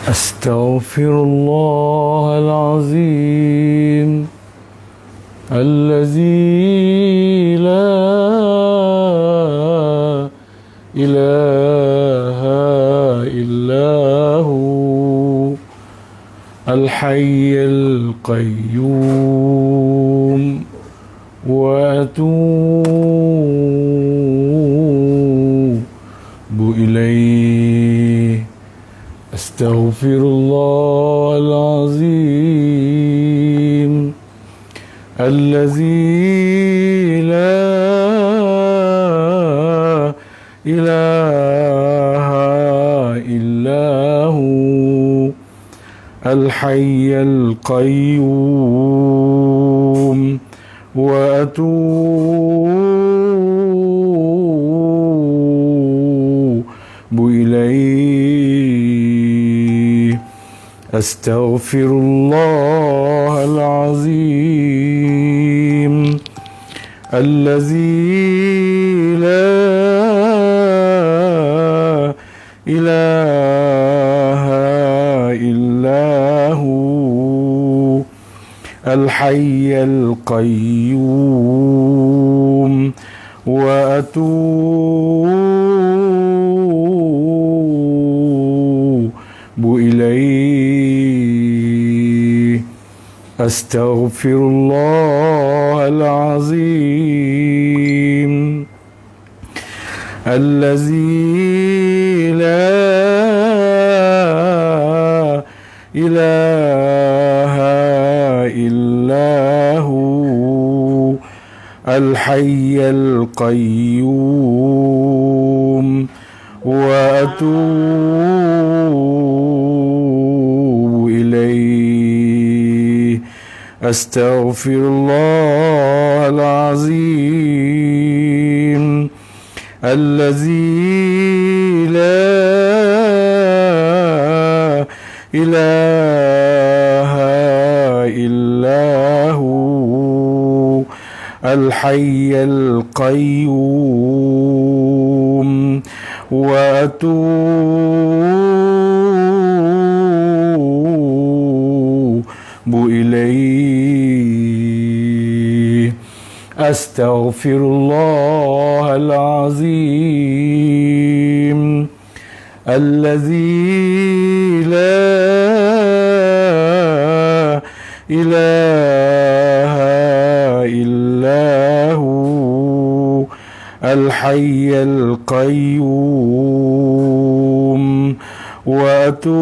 أستغفر الله العظيم الذي لا إله إلا هو الحي القيوم وأتوب إليه. أستغفر الله العظيم الذي لا إله إلا هو الحي القيوم وأتوب إليه. أستغفر الله العظيم الذي لا إله إلا هو الحي القيوم وأتوب إليه. أستغفر الله العظيم الذي لا إله إلا هو الحي القيوم وأتوب إليه. أستغفر الله العظيم الذي لا إله إلا هو الحي القيوم وأتوب إليه. أستغفر الله العظيم الذي لا إله إلا هو الحي القيوم وأتوب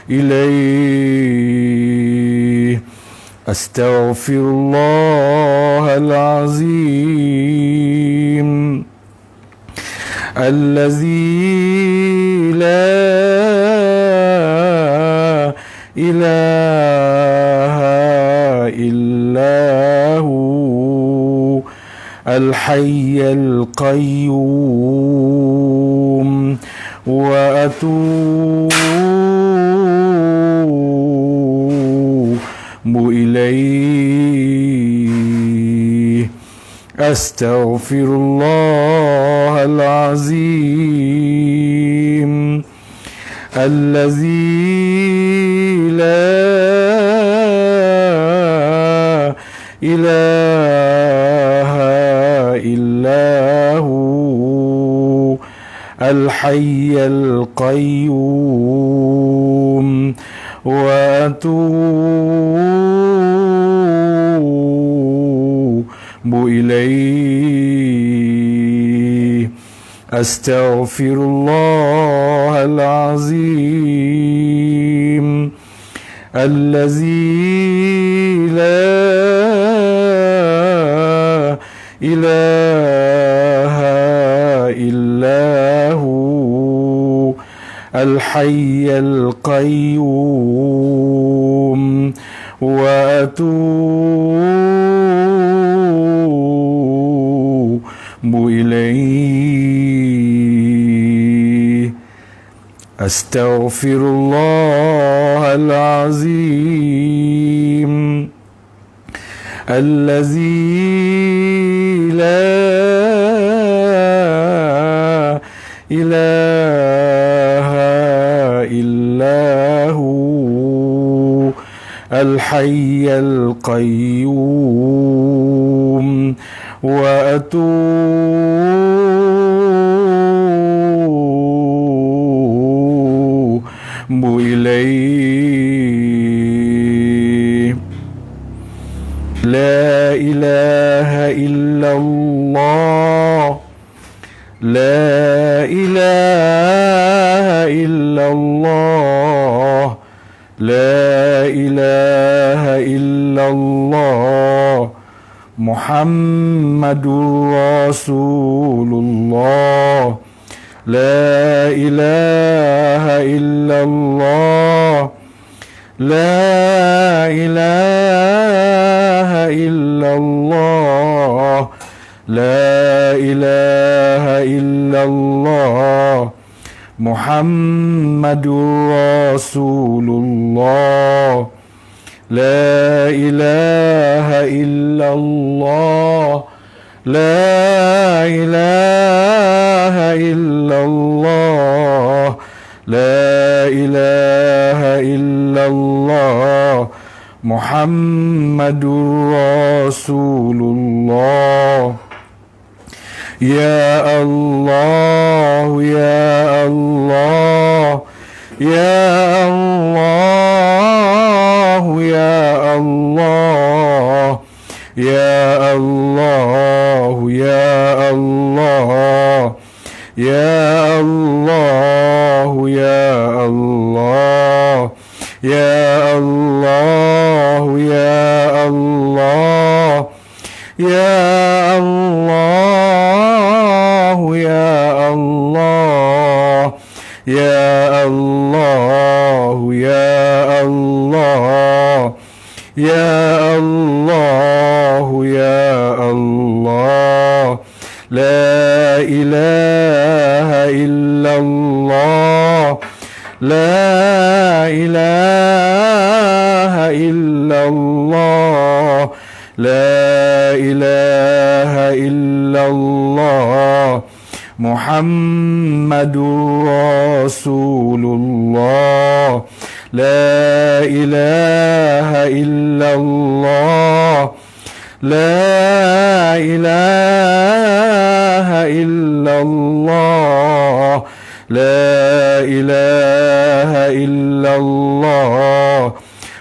إليه. أستغفر الله العظيم الذي لا إله إلا هو الحي القيوم وأتوب إليه. أستغفر الله العظيم الذي لا إله إلا هو الحي القيوم وأتوب إليه. أستغفر الله العظيم الذي لا إله إلا هو الحي القيوم وأتوب إليه. أستغفر الله العظيم الذي لا إله إلا هو الحي القيوم وأتوب إليه لا إله إلا الله لا إله إلا الله لا إله إلا الله محمد رسول الله لا إله إلا الله لا إله إلا الله لا إله إلا الله محمد رسول الله لا إله إلا الله لا إله إلا الله لا إله إلا الله محمد رسول الله يا الله يا الله يا الله يا الله يا الله يا الله يا الله يا الله يا الله يا الله يا الله يا الله يا الله يا الله يا الله يا الله لا إله إلا الله لا إله إلا الله لا إله إلا الله محمد رسول الله لا إله إلا الله لا إله إلا الله لا إله إلا الله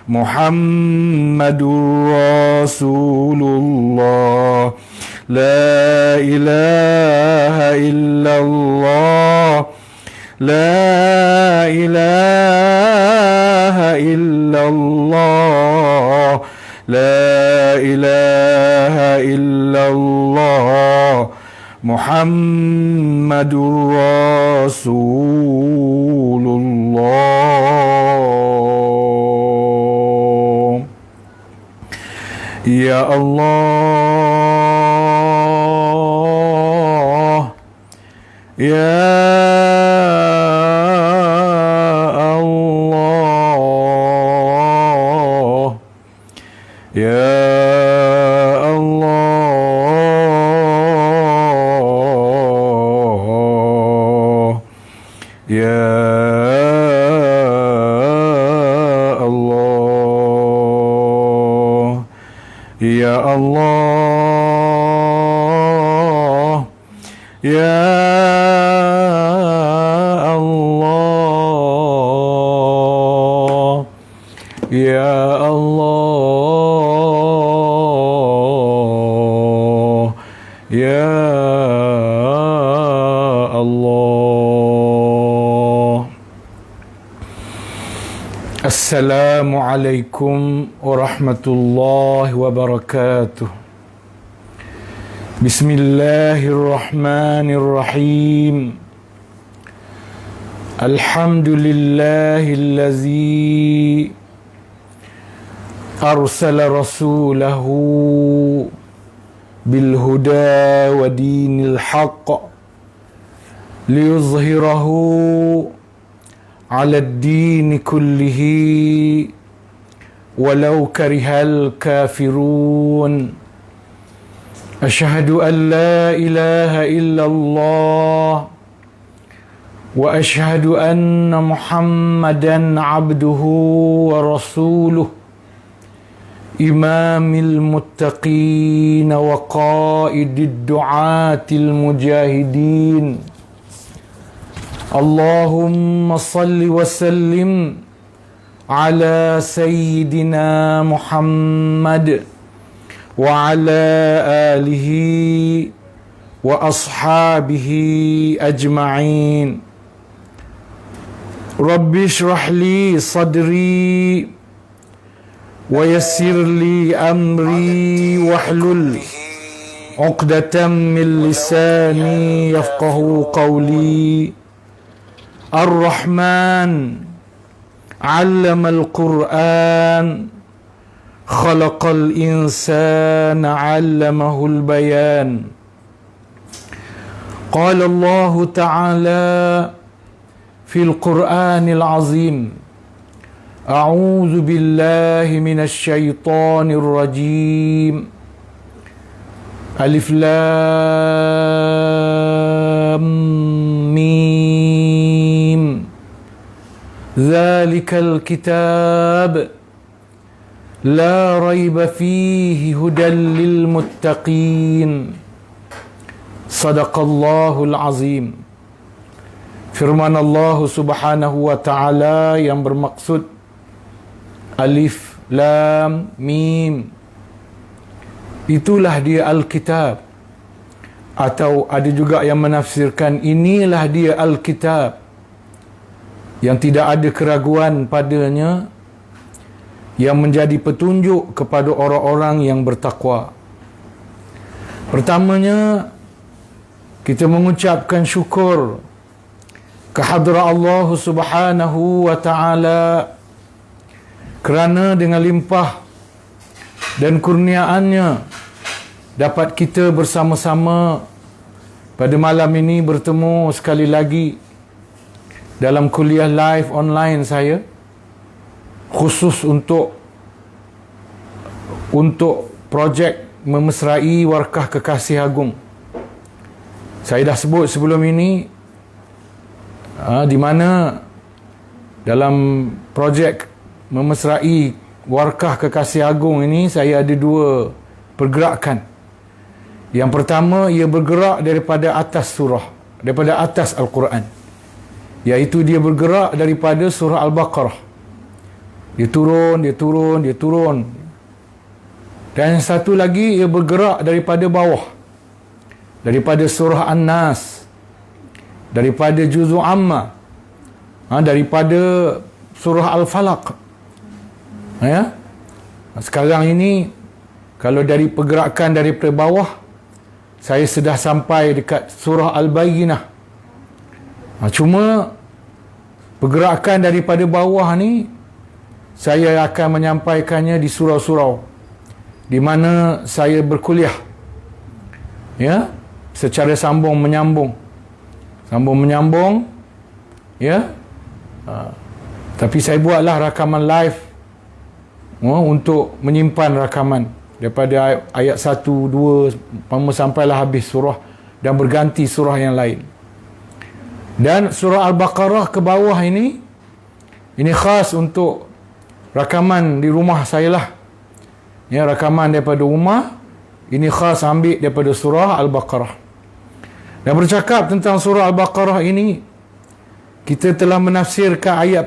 محمد رسول الله لا إله إلا الله لا إله إلا الله لا إله إلا الله محمد رسول الله يا الله يا الله يا الله يا الله يا الله يا الله يا الله يا الله السلام عليكم ورحمة الله وبركاته بسم الله الرحمن الرحيم الحمد لله الذي أرسل رسوله بالهدى ودين الحق ليظهره على الدين كله ولو كره الكافرون أشهد أن لا إله إلا الله وأشهد أن محمدا عبده ورسوله إمام المتقين وقائد الدعاة المجاهدين اللهم صل وسلم على سيدنا محمد وعلى آله وأصحابه أجمعين رب اشرح لي صدري ويسر لي أمري واحلل عقدة من لساني يفقه قولي الرحمن علم القرآن خلق الإنسان علمه البيان قال الله تعالى في القرآن العظيم أعوذ بالله من الشيطان الرجيم ألف لام ميم ذلك الكتاب لا ريب فيه هدى للمتقين صدق الله العظيم. Firman Allah Subhanahu wa taala yang bermaksud Alif Lam Mim, itulah dia Alkitab, atau ada juga yang menafsirkan inilah dia Alkitab yang tidak ada keraguan padanya, yang menjadi petunjuk kepada orang-orang yang bertakwa. Pertamanya, kita mengucapkan syukur kehadrat Allah Subhanahu wa taala kerana dengan limpah dan kurniaannya dapat kita bersama-sama pada malam ini bertemu sekali lagi dalam kuliah live online saya, khusus untuk projek memesrai Warkah Kekasih Agung. Saya dah sebut sebelum ini di mana dalam projek memesrai Warkah Kekasih Agung ini saya ada dua pergerakan. Yang pertama, ia bergerak daripada atas surah, daripada atas Al-Quran, iaitu dia bergerak daripada surah Al-Baqarah. Dia turun. Dan yang satu lagi, ia bergerak daripada bawah, daripada surah An-Nas, daripada Juz'u Amma, daripada surah Al-Falaq. Ya? Sekarang ini, kalau dari pergerakan daripada bawah, saya sudah sampai dekat surah Al-Bayyinah. Cuma pergerakan daripada bawah ni, saya akan menyampaikannya di surau-surau di mana saya berkuliah, ya, secara sambung menyambung, ya. Tapi saya buatlah rakaman live untuk menyimpan rakaman daripada ayat 1, 2 sampailah habis surah dan berganti surah yang lain. Dan surah Al-Baqarah ke bawah ini khas untuk rakaman di rumah saya lah. Ya, rakaman daripada rumah ini khas ambil daripada surah Al-Baqarah. Dan bercakap tentang surah Al-Baqarah ini, kita telah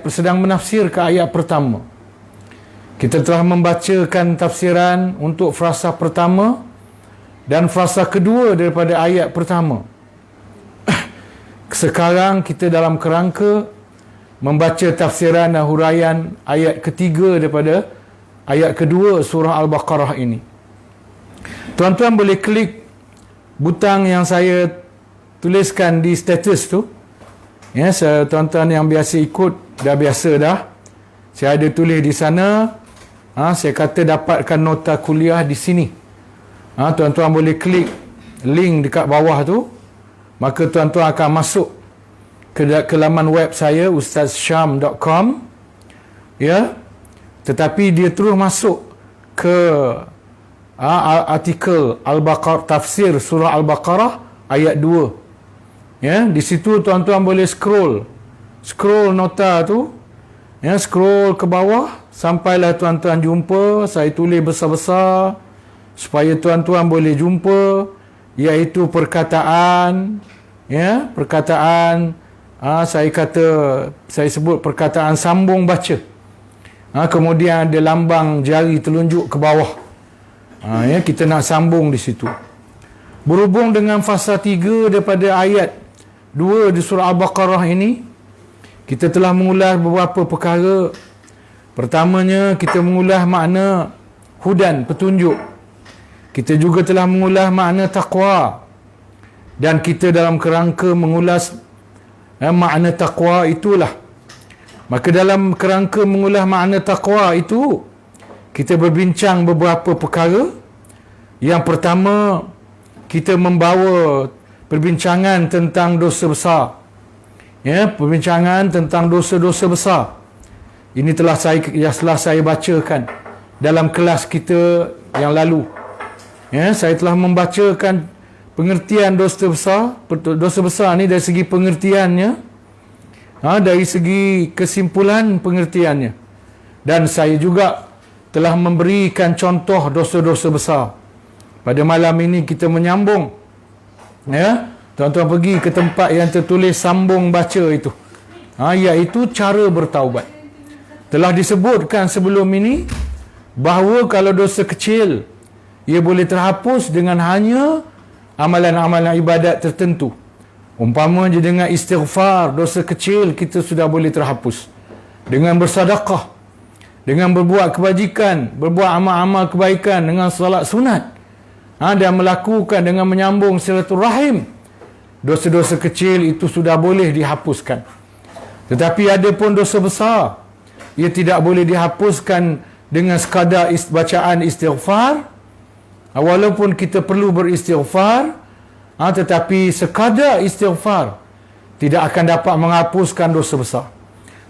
sedang menafsirkan ayat pertama. Kita telah membacakan tafsiran untuk frasa pertama dan frasa kedua daripada ayat pertama. Sekarang kita dalam kerangka membaca tafsiran dan huraian ayat ketiga daripada ayat kedua surah Al-Baqarah ini. Tuan-tuan boleh klik butang yang saya tuliskan di status tu. Ya, tuan-tuan yang biasa ikut dah biasa dah. Saya ada tulis di sana. Saya kata dapatkan nota kuliah di sini. Tuan-tuan boleh klik link dekat bawah tu. Maka tuan-tuan akan masuk ke laman web saya, ustazsyam.com. Ya. Tetapi dia terus masuk ke artikel Al-Baqarah, tafsir surah Al-Baqarah ayat 2. Ya, di situ tuan-tuan boleh scroll nota tu, ya, scroll ke bawah sampailah tuan-tuan jumpa. Saya tulis besar-besar supaya tuan-tuan boleh jumpa, iaitu perkataan, ya, perkataan, saya sebut perkataan sambung baca. Kemudian ada lambang jari telunjuk ke bawah. Ya, kita nak sambung di situ. Berhubung dengan fasa 3 daripada ayat 2 di surah Al-Baqarah ini, kita telah mengulas beberapa perkara. Pertamanya, kita mengulas makna hudan, petunjuk. Kita juga telah mengulas makna taqwa. Dan kita dalam kerangka mengulas makna taqwa itulah. Maka dalam kerangka mengulas makna taqwa itu, kita berbincang beberapa perkara. Yang pertama, kita membawa perbincangan tentang dosa besar. Ya, perbincangan tentang dosa-dosa besar. Ini telah saya bacakan dalam kelas kita yang lalu. Ya, saya telah membacakan pengertian dosa besar. Dosa besar ni dari segi pengertiannya, dari segi kesimpulan pengertiannya. Dan saya juga telah memberikan contoh dosa-dosa besar. Pada malam ini kita menyambung. Ya, tuan-tuan pergi ke tempat yang tertulis sambung baca itu. Iaitu cara bertaubat. Telah disebutkan sebelum ini bahawa kalau dosa kecil, ia boleh terhapus dengan hanya amalan-amalan ibadat tertentu. Umpamanya dengan istighfar, dosa kecil kita sudah boleh terhapus. Dengan bersedekah, dengan berbuat kebajikan, berbuat amal-amal kebaikan, dengan solat sunat, dan melakukan dengan menyambung silaturahim, dosa-dosa kecil itu sudah boleh dihapuskan. Tetapi ada pun dosa besar, ia tidak boleh dihapuskan dengan sekadar bacaan istighfar. Walaupun kita perlu beristighfar, tetapi sekadar istighfar tidak akan dapat menghapuskan dosa besar.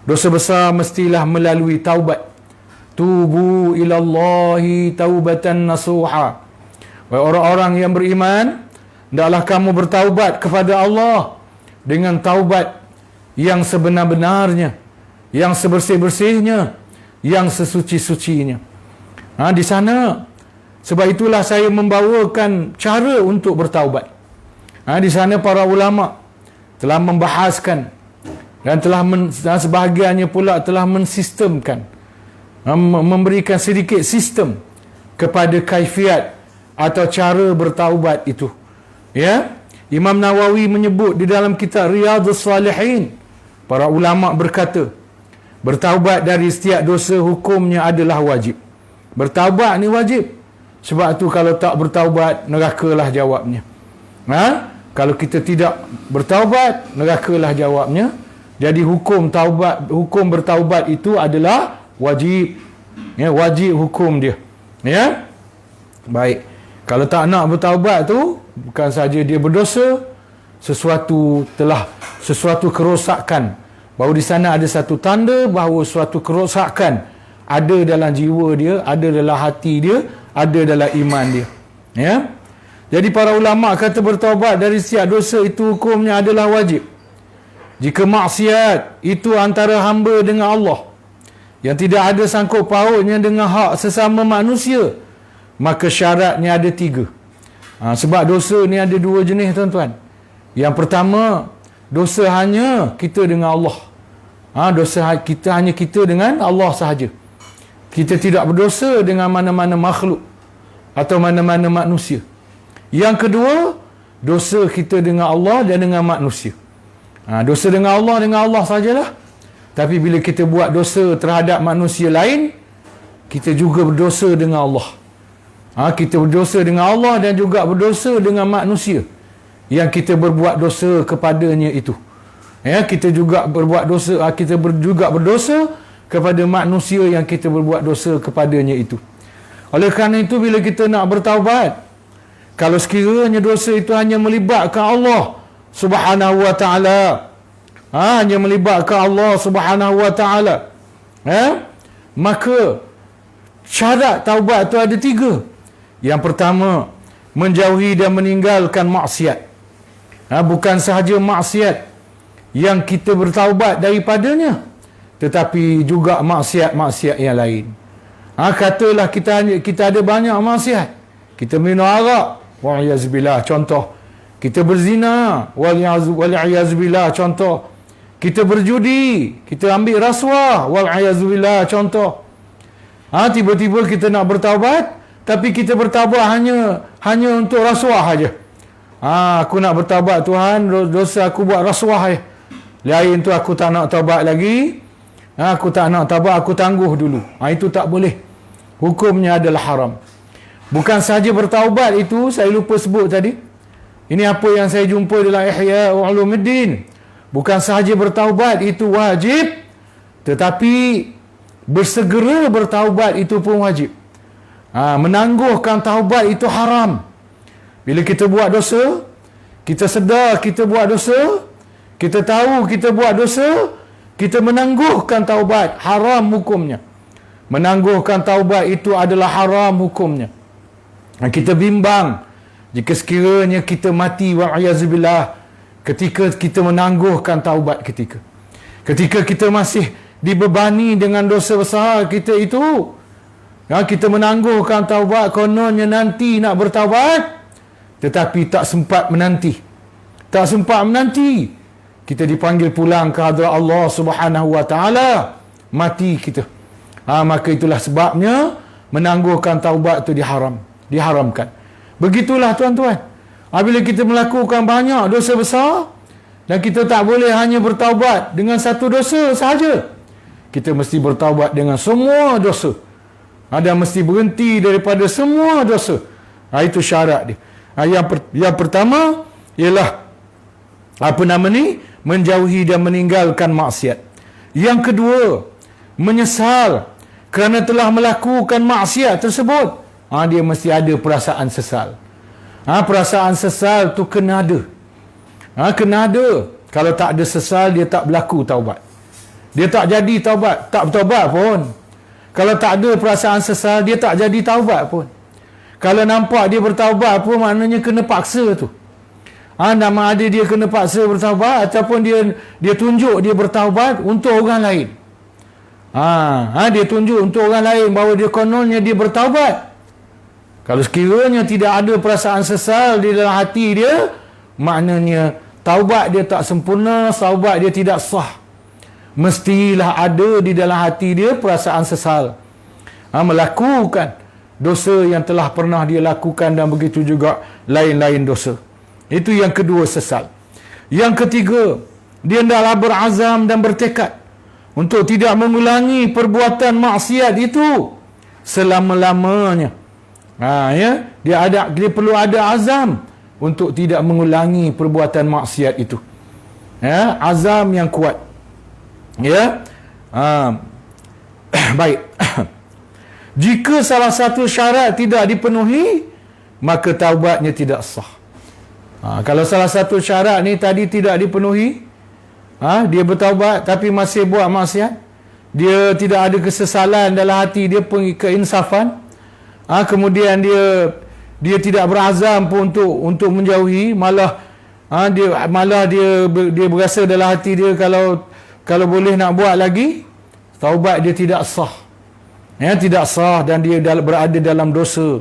Dosa besar mestilah melalui taubat. Tubu ilallahi taubatan nasuha. Wahai orang-orang yang beriman, hendaklah kamu bertaubat kepada Allah dengan taubat yang sebenar-benarnya, yang sebersih-bersihnya, yang sesuci-sucinya. Di sana, sebab itulah saya membawakan cara untuk bertaubat. Di sana para ulama telah membahaskan dan sebahagiannya pula telah mensistemkan, memberikan sedikit sistem kepada kaifiat atau cara bertaubat itu. Ya, Imam Nawawi menyebut di dalam kitab Riyadhus Salihin, para ulama berkata, bertaubat dari setiap dosa hukumnya adalah wajib. Bertaubat ni wajib. Sebab tu kalau tak bertaubat, nerakalah jawabnya. Kalau kita tidak bertaubat, nerakalah jawabnya. Jadi hukum bertaubat itu adalah wajib. Ya, wajib hukum dia. Ya. Baik. Kalau tak nak bertaubat tu, bukan saja dia berdosa, sesuatu kerosakan. Bahawa di sana ada satu tanda bahawa suatu kerosakan ada dalam jiwa dia, ada dalam hati dia, ada dalam iman dia. Ya. Jadi para ulama kata bertaubat dari setiap dosa itu hukumnya adalah wajib. Jika maksiat itu antara hamba dengan Allah, yang tidak ada sangkut pautnya dengan hak sesama manusia, maka syaratnya ada 3. Sebab dosa ni ada 2 jenis, tuan-tuan. Yang pertama, dosa hanya kita dengan Allah. Dosa kita hanya kita dengan Allah sahaja. Kita tidak berdosa dengan mana-mana makhluk atau mana-mana manusia. Yang kedua, dosa kita dengan Allah dan dengan manusia. Dosa dengan Allah sajalah. Tapi bila kita buat dosa terhadap manusia lain, kita juga berdosa dengan Allah. Kita berdosa dengan Allah dan juga berdosa dengan manusia yang kita berbuat dosa kepadanya itu. Ya, kita juga berbuat dosa, kita juga berdosa kepada manusia yang kita berbuat dosa kepadanya itu. Oleh kerana itu, bila kita nak bertaubat, kalau sekiranya dosa itu hanya melibatkan Allah Subhanahu wa ta'ala, hanya melibatkan Allah Subhanahu wa ta'ala, maka syarat taubat itu ada 3. Yang pertama, menjauhi dan meninggalkan maksiat. Bukan sahaja maksiat yang kita bertaubat daripadanya, tetapi juga maksiat-maksiat yang lain. Katalah kita ada banyak maksiat. Kita minum arak, wa'iyazbillah, contoh. Kita berzina, wa'iyazbillah, contoh. Kita berjudi, kita ambil rasuah, wa'iyazbillah, contoh. Tiba-tiba kita nak bertaubat, tapi kita bertaubat hanya untuk rasuah saja. Aku nak bertaubat Tuhan, dosa aku buat rasuah je. Lain tu aku tak nak taubat lagi. Aku tak nak taubat, aku tangguh dulu. Itu tak boleh. Hukumnya adalah haram. Bukan sahaja bertaubat itu, saya lupa sebut tadi. Ini apa yang saya jumpa dalam Ihya Ulumuddin. Bukan sahaja bertaubat itu wajib, tetapi bersegera bertaubat itu pun wajib. Menangguhkan taubat itu haram. Bila kita buat dosa, kita sedar kita buat dosa, kita tahu kita buat dosa, kita menangguhkan taubat, haram hukumnya. Menangguhkan taubat itu adalah haram hukumnya. Kita bimbang jika sekiranya kita mati wa'ayazubillah ketika kita menangguhkan taubat ketika kita masih dibebani dengan dosa besar kita itu, kita menangguhkan taubat, kononnya nanti nak bertaubat tetapi tak sempat menanti, kita dipanggil pulang ke hadrat Allah Subhanahu wa taala, mati kita. Maka itulah sebabnya menangguhkan taubat itu diharamkan. Begitulah tuan-tuan. Bila kita melakukan banyak dosa besar dan kita tak boleh hanya bertaubat dengan satu dosa sahaja, kita mesti bertaubat dengan semua dosa. Dan mesti berhenti daripada semua dosa. Itu syarat dia. Yang pertama ialah menjauhi dan meninggalkan maksiat. Yang kedua, menyesal kerana telah melakukan maksiat tersebut. Dia mesti ada perasaan sesal. Perasaan sesal tu kena ada. Kena ada. Kalau tak ada sesal, dia tak berlaku taubat. Dia tak jadi taubat, tak bertaubat pun. Kalau tak ada perasaan sesal, dia tak jadi taubat pun. Kalau nampak dia bertaubat pun, maknanya kena paksa tu. Nama ada dia kena paksa bertaubat, ataupun dia tunjuk dia bertaubat untuk orang lain. Dia tunjuk untuk orang lain bahawa dia kononnya dia bertaubat. Kalau sekiranya tidak ada perasaan sesal di dalam hati dia, maknanya taubat dia tak sempurna, taubat dia tidak sah. Mestilah ada di dalam hati dia perasaan sesal, melakukan dosa yang telah pernah dia lakukan, dan begitu juga lain-lain dosa. Itu yang kedua, sesal. Yang ketiga, dia hendaklah berazam dan bertekad untuk tidak mengulangi perbuatan maksiat itu selama-lamanya. Dia perlu ada azam untuk tidak mengulangi perbuatan maksiat itu. Azam yang kuat. Baik. Jika salah satu syarat tidak dipenuhi, maka taubatnya tidak sah. Kalau salah satu syarat ni tadi tidak dipenuhi, dia bertaubat tapi masih buat maksiat, dia tidak ada kesesalan dalam hati dia, keinsafan, kemudian dia tidak berazam pun untuk menjauhi, malah dia berasa dalam hati dia kalau boleh nak buat lagi, taubat dia tidak sah. Tidak sah, dan dia berada dalam dosa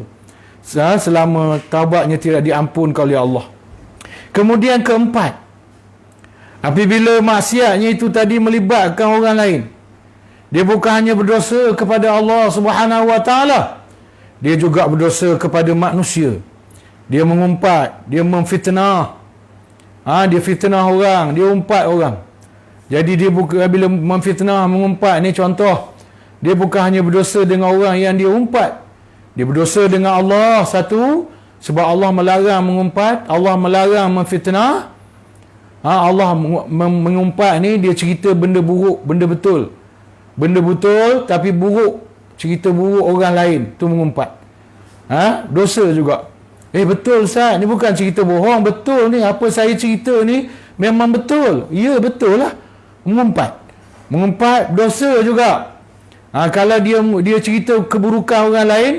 selama taubatnya tidak diampunkan oleh Allah. Kemudian keempat, apabila maksiatnya itu tadi melibatkan orang lain, dia bukan hanya berdosa kepada Allah Subhanahu wa taala, dia juga berdosa kepada manusia. Dia mengumpat, dia memfitnah. Dia fitnah orang, dia umpat orang. Jadi dia bila memfitnah, mengumpat ni contoh, dia bukan hanya berdosa dengan orang yang dia umpat, dia berdosa dengan Allah satu, sebab Allah melarang mengumpat, Allah melarang memfitnah. Allah mengumpat ni dia cerita benda buruk, benda betul tapi buruk, cerita buruk orang lain, tu mengumpat. Dosa juga. Betul Ustaz, ni bukan cerita bohong, betul ni, apa saya cerita ni memang betul. Ya, betul lah. Mengumpat dosa juga. Kalau dia cerita keburukan orang lain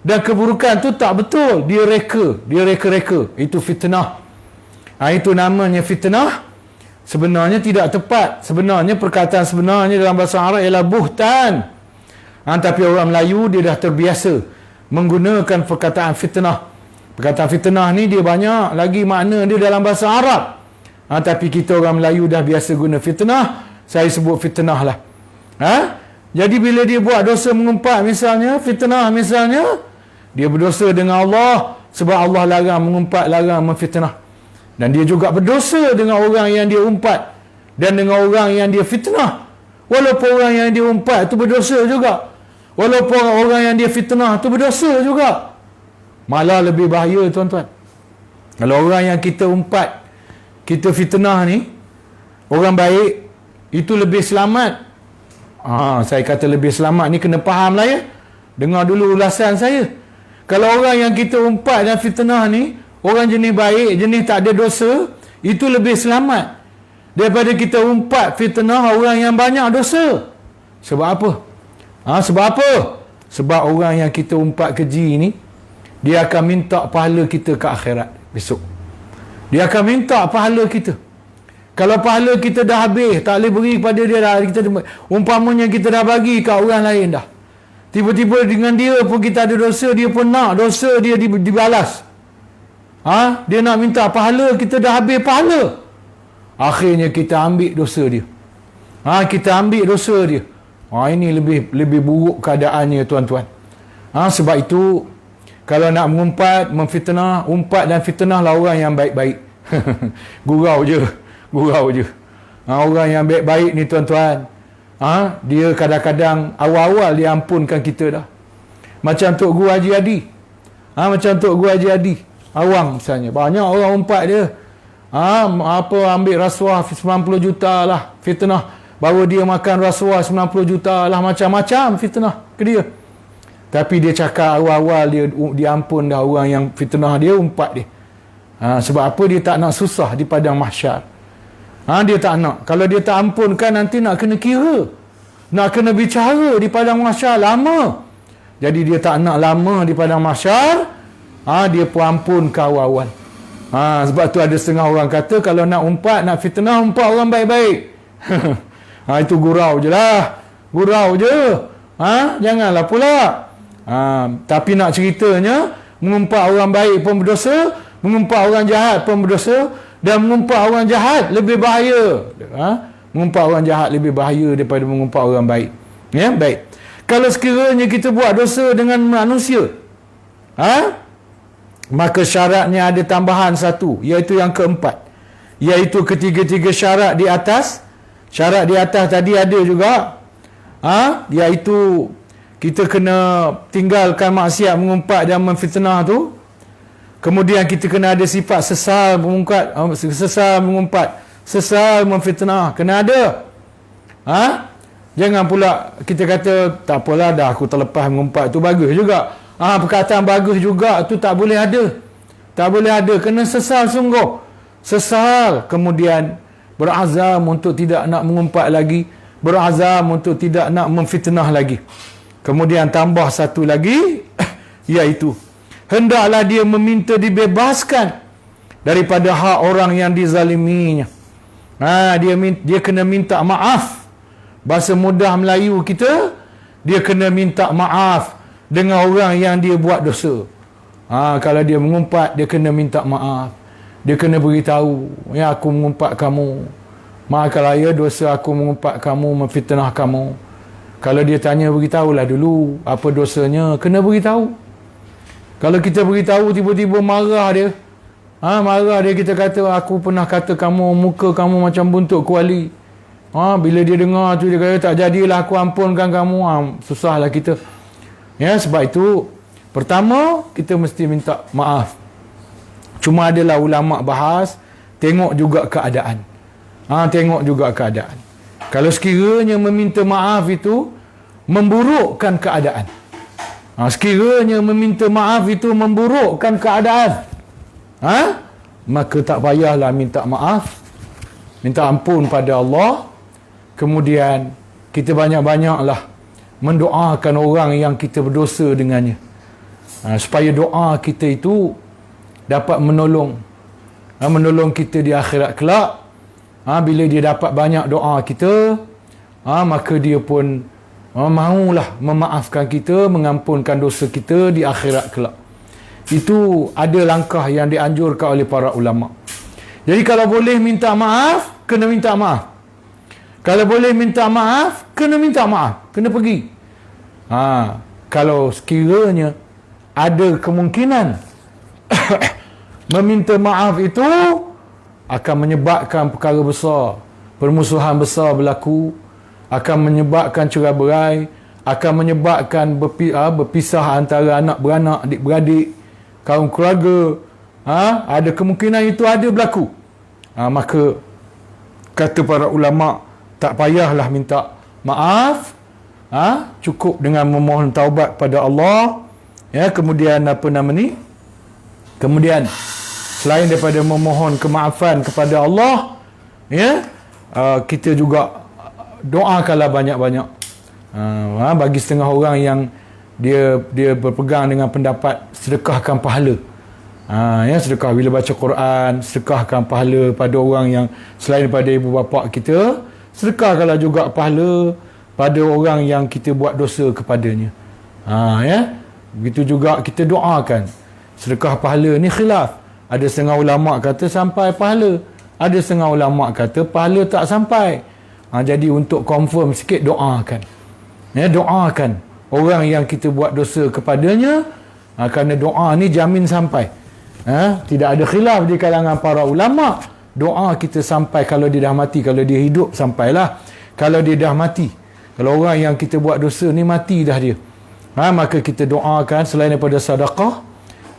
dan keburukan tu tak betul, dia reka, itu fitnah. Itu namanya fitnah. Sebenarnya tidak tepat. Sebenarnya perkataan sebenarnya dalam bahasa Arab ialah buhtan. Tapi orang Melayu dia dah terbiasa menggunakan perkataan fitnah. Perkataan fitnah ni dia banyak lagi makna dia dalam bahasa Arab. Tapi kita orang Melayu dah biasa guna fitnah. Saya sebut fitnah lah. Jadi bila dia buat dosa mengumpat misalnya, fitnah misalnya, dia berdosa dengan Allah sebab Allah larang mengumpat, larang memfitnah. Dan dia juga berdosa dengan orang yang dia umpat dan dengan orang yang dia fitnah. Walaupun orang yang dia umpat tu berdosa juga. Walaupun orang yang dia fitnah tu berdosa juga. Malah lebih bahaya tuan-tuan. Kalau orang yang kita umpat, kita fitnah ni, orang baik, itu lebih selamat. Saya kata lebih selamat ni kena faham lah ya. Dengar dulu ulasan saya. Kalau orang yang kita umpat dan fitnah ni, orang jenis baik, jenis tak ada dosa, itu lebih selamat daripada kita umpat fitnah orang yang banyak dosa. Sebab apa? Sebab apa? Sebab orang yang kita umpat keji ni, dia akan minta pahala kita ke akhirat besok. Dia akan minta pahala kita. Kalau pahala kita dah habis, tak boleh beri kepada dia dah, kita, umpamanya kita dah bagi ke orang lain dah, tiba-tiba dengan dia pun kita ada dosa, dia pun nak dosa dia dibalas. Dia nak minta pahala, kita dah habis pahala. Akhirnya kita ambil dosa dia. Kita ambil dosa dia. Ini lebih buruk keadaannya tuan-tuan. Sebab itu kalau nak mengumpat, memfitnah, umpat dan fitnah lah orang yang baik-baik. Gurau je. Orang yang baik-baik ni tuan-tuan, dia kadang-kadang awal-awal dia ampunkan kita dah. Macam Tok Guru Haji Adi. Macam Tok Guru Haji Adi Awang misalnya, banyak orang umpat dia. Ambil rasuah 90 juta lah, fitnah. Baru dia makan rasuah 90 juta lah, macam-macam fitnah ke dia. Tapi dia cakap awal-awal dia ampun dah orang yang fitnah dia, umpat dia. Sebab apa? Dia tak nak susah di padang mahsyar. Dia tak nak. Kalau dia tak ampunkan, nanti nak kena kira, nak kena bicara di padang mahsyar lama. Jadi dia tak nak lama di padang mahsyar. Dia pun ampun ke awal-awal. Sebab tu ada setengah orang kata kalau nak umpat, nak fitnah, umpat orang baik-baik. Itu gurau je lah. Gurau je. Janganlah pula. Tapi nak ceritanya, mengumpat orang baik pun berdosa, mengumpat orang jahat pun berdosa, dan mengumpat orang jahat lebih bahaya. Mengumpat orang jahat lebih bahaya daripada mengumpat orang baik. Ya, baik. Kalau sekiranya kita buat dosa dengan manusia, maka syaratnya ada tambahan satu, iaitu yang keempat, iaitu ketiga-tiga syarat di atas. Syarat di atas tadi ada juga, iaitu kita kena tinggalkan maksiat mengumpat dan memfitnah tu. Kemudian kita kena ada sifat sesal mengumpat, sesal memfitnah, kena ada. Jangan pula kita kata tak apalah dah aku terlepas mengumpat, tu bagus juga. Perkataan bagus juga tu tak boleh ada. Tak boleh ada, kena sesal sungguh. Sesal, kemudian berazam untuk tidak nak mengumpat lagi, berazam untuk tidak nak memfitnah lagi. Kemudian tambah satu lagi, iaitu hendaklah dia meminta dibebaskan daripada hak orang yang dizaliminya. Dia kena minta maaf. Bahasa mudah Melayu kita, dia kena minta maaf dengan orang yang dia buat dosa. Kalau dia mengumpat, dia kena minta maaf. Dia kena beritahu, ya aku mengumpat kamu, maafkanlah ya dosa aku mengumpat kamu, memfitnah kamu. Kalau dia tanya, beritahulah dulu apa dosanya, kena beritahu. Kalau kita beritahu tiba-tiba marah dia, marah dia, kita kata aku pernah kata kamu, muka kamu macam buntut kuali. Bila dia dengar tu, dia kata tak jadilah aku ampunkan kamu. Susahlah kita. Ya, sebab itu pertama kita mesti minta maaf. Cuma adalah ulama bahas, tengok juga keadaan. Tengok juga keadaan. Kalau sekiranya meminta maaf itu memburukkan keadaan, sekiranya meminta maaf itu memburukkan keadaan, maka tak payahlah minta maaf, minta ampun pada Allah. Kemudian kita banyak-banyaklah mendoakan orang yang kita berdosa dengannya, supaya doa kita itu dapat menolong menolong kita di akhirat kelak. Bila dia dapat banyak doa kita, maka dia pun maulah memaafkan kita, mengampunkan dosa kita di akhirat kelak. Itu ada langkah yang dianjurkan oleh para ulama. Jadi kalau boleh minta maaf, kena minta maaf. Kalau boleh minta maaf, kena minta maaf, kena pergi. Kalau sekiranya ada kemungkinan meminta maaf itu akan menyebabkan perkara besar, permusuhan besar berlaku, akan menyebabkan cerai-berai, akan menyebabkan berpisah antara anak beranak, adik-beradik, kaum keluarga. Ada kemungkinan itu ada berlaku. Maka kata para ulama, tak payahlah minta maaf. Cukup dengan memohon taubat pada Allah. Kemudian kemudian selain daripada memohon kemaafan kepada Allah, kita juga doakanlah banyak-banyak. Bagi setengah orang yang dia berpegang dengan pendapat sedekahkan pahala. Sedekah bila baca Quran, sedekahkan pahala pada orang yang selain daripada ibu bapa kita, sedekahkanlah juga pahala pada orang yang kita buat dosa kepadanya. Begitu juga kita doakan. Sedekah pahala ni khilaf. Ada setengah ulama kata sampai pahala, ada setengah ulama kata pahala tak sampai. Jadi untuk confirm sikit, doakan. Doakan orang yang kita buat dosa kepadanya, kerana doa ni jamin sampai. Tidak ada khilaf di kalangan para ulama. Doa kita sampai kalau dia dah mati. Kalau dia hidup, sampailah. Kalau dia dah mati, kalau orang yang kita buat dosa ni mati dah dia, maka kita doakan. Selain daripada sedekah,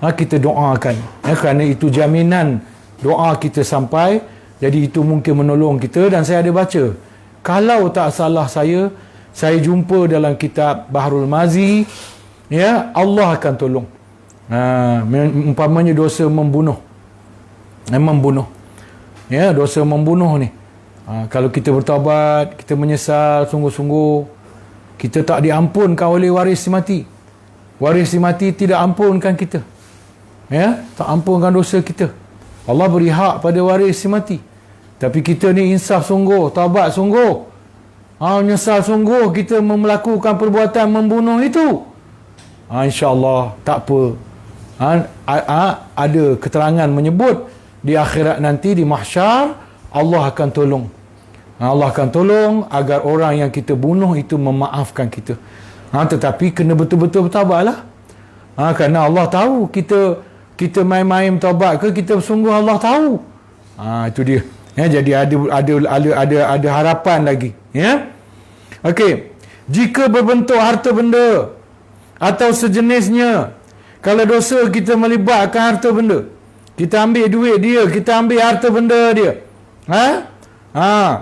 kita doakan, kerana itu jaminan doa kita sampai. Jadi itu mungkin menolong kita. Dan saya ada baca, kalau tak salah saya jumpa dalam kitab Bahrul Mazi, Allah akan tolong. Umpamanya dosa membunuh, dosa membunuh ni, kalau kita bertaubat, kita menyesal sungguh-sungguh, kita tak diampunkan oleh waris mati. Waris mati tidak ampunkan kita, tak ampunkan dosa kita. Allah beri hak pada waris mati. Tapi kita ni insaf sungguh, taubat sungguh, menyesal sungguh kita melakukan perbuatan membunuh itu, insya-Allah tak apa. Ada keterangan menyebut di akhirat nanti, di mahsyar, Allah akan tolong. Allah akan tolong agar orang yang kita bunuh itu memaafkan kita. Tetapi kena betul-betul bertaubatlah. Kerana Allah tahu kita main-main taubat ke kita sungguh, Allah tahu. Itu dia. Jadi ada harapan lagi. Okey. Jika berbentuk harta benda atau sejenisnya, kalau dosa kita melibatkan harta benda, kita ambil duit dia, kita ambil harta benda dia.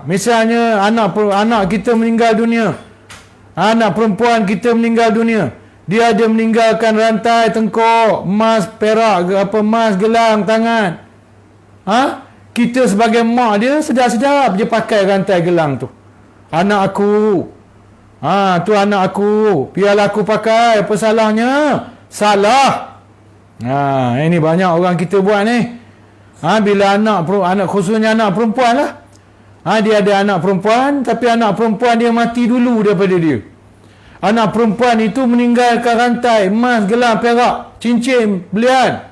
Misalnya anak kita meninggal dunia, anak perempuan kita meninggal dunia, dia ada meninggalkan rantai tengkok, emas, perak, emas, gelang tangan. Kita sebagai mak dia sedap-sedap je pakai rantai gelang tu. Anak aku, tu anak aku, biarlah aku pakai, apa salahnya? Salah. Ini banyak orang kita buat ni. Bila anak khususnya anak perempuan lah, dia ada anak perempuan, tapi anak perempuan dia mati dulu daripada dia. Anak perempuan itu meninggalkan rantai emas, gelang, perak, cincin, belian.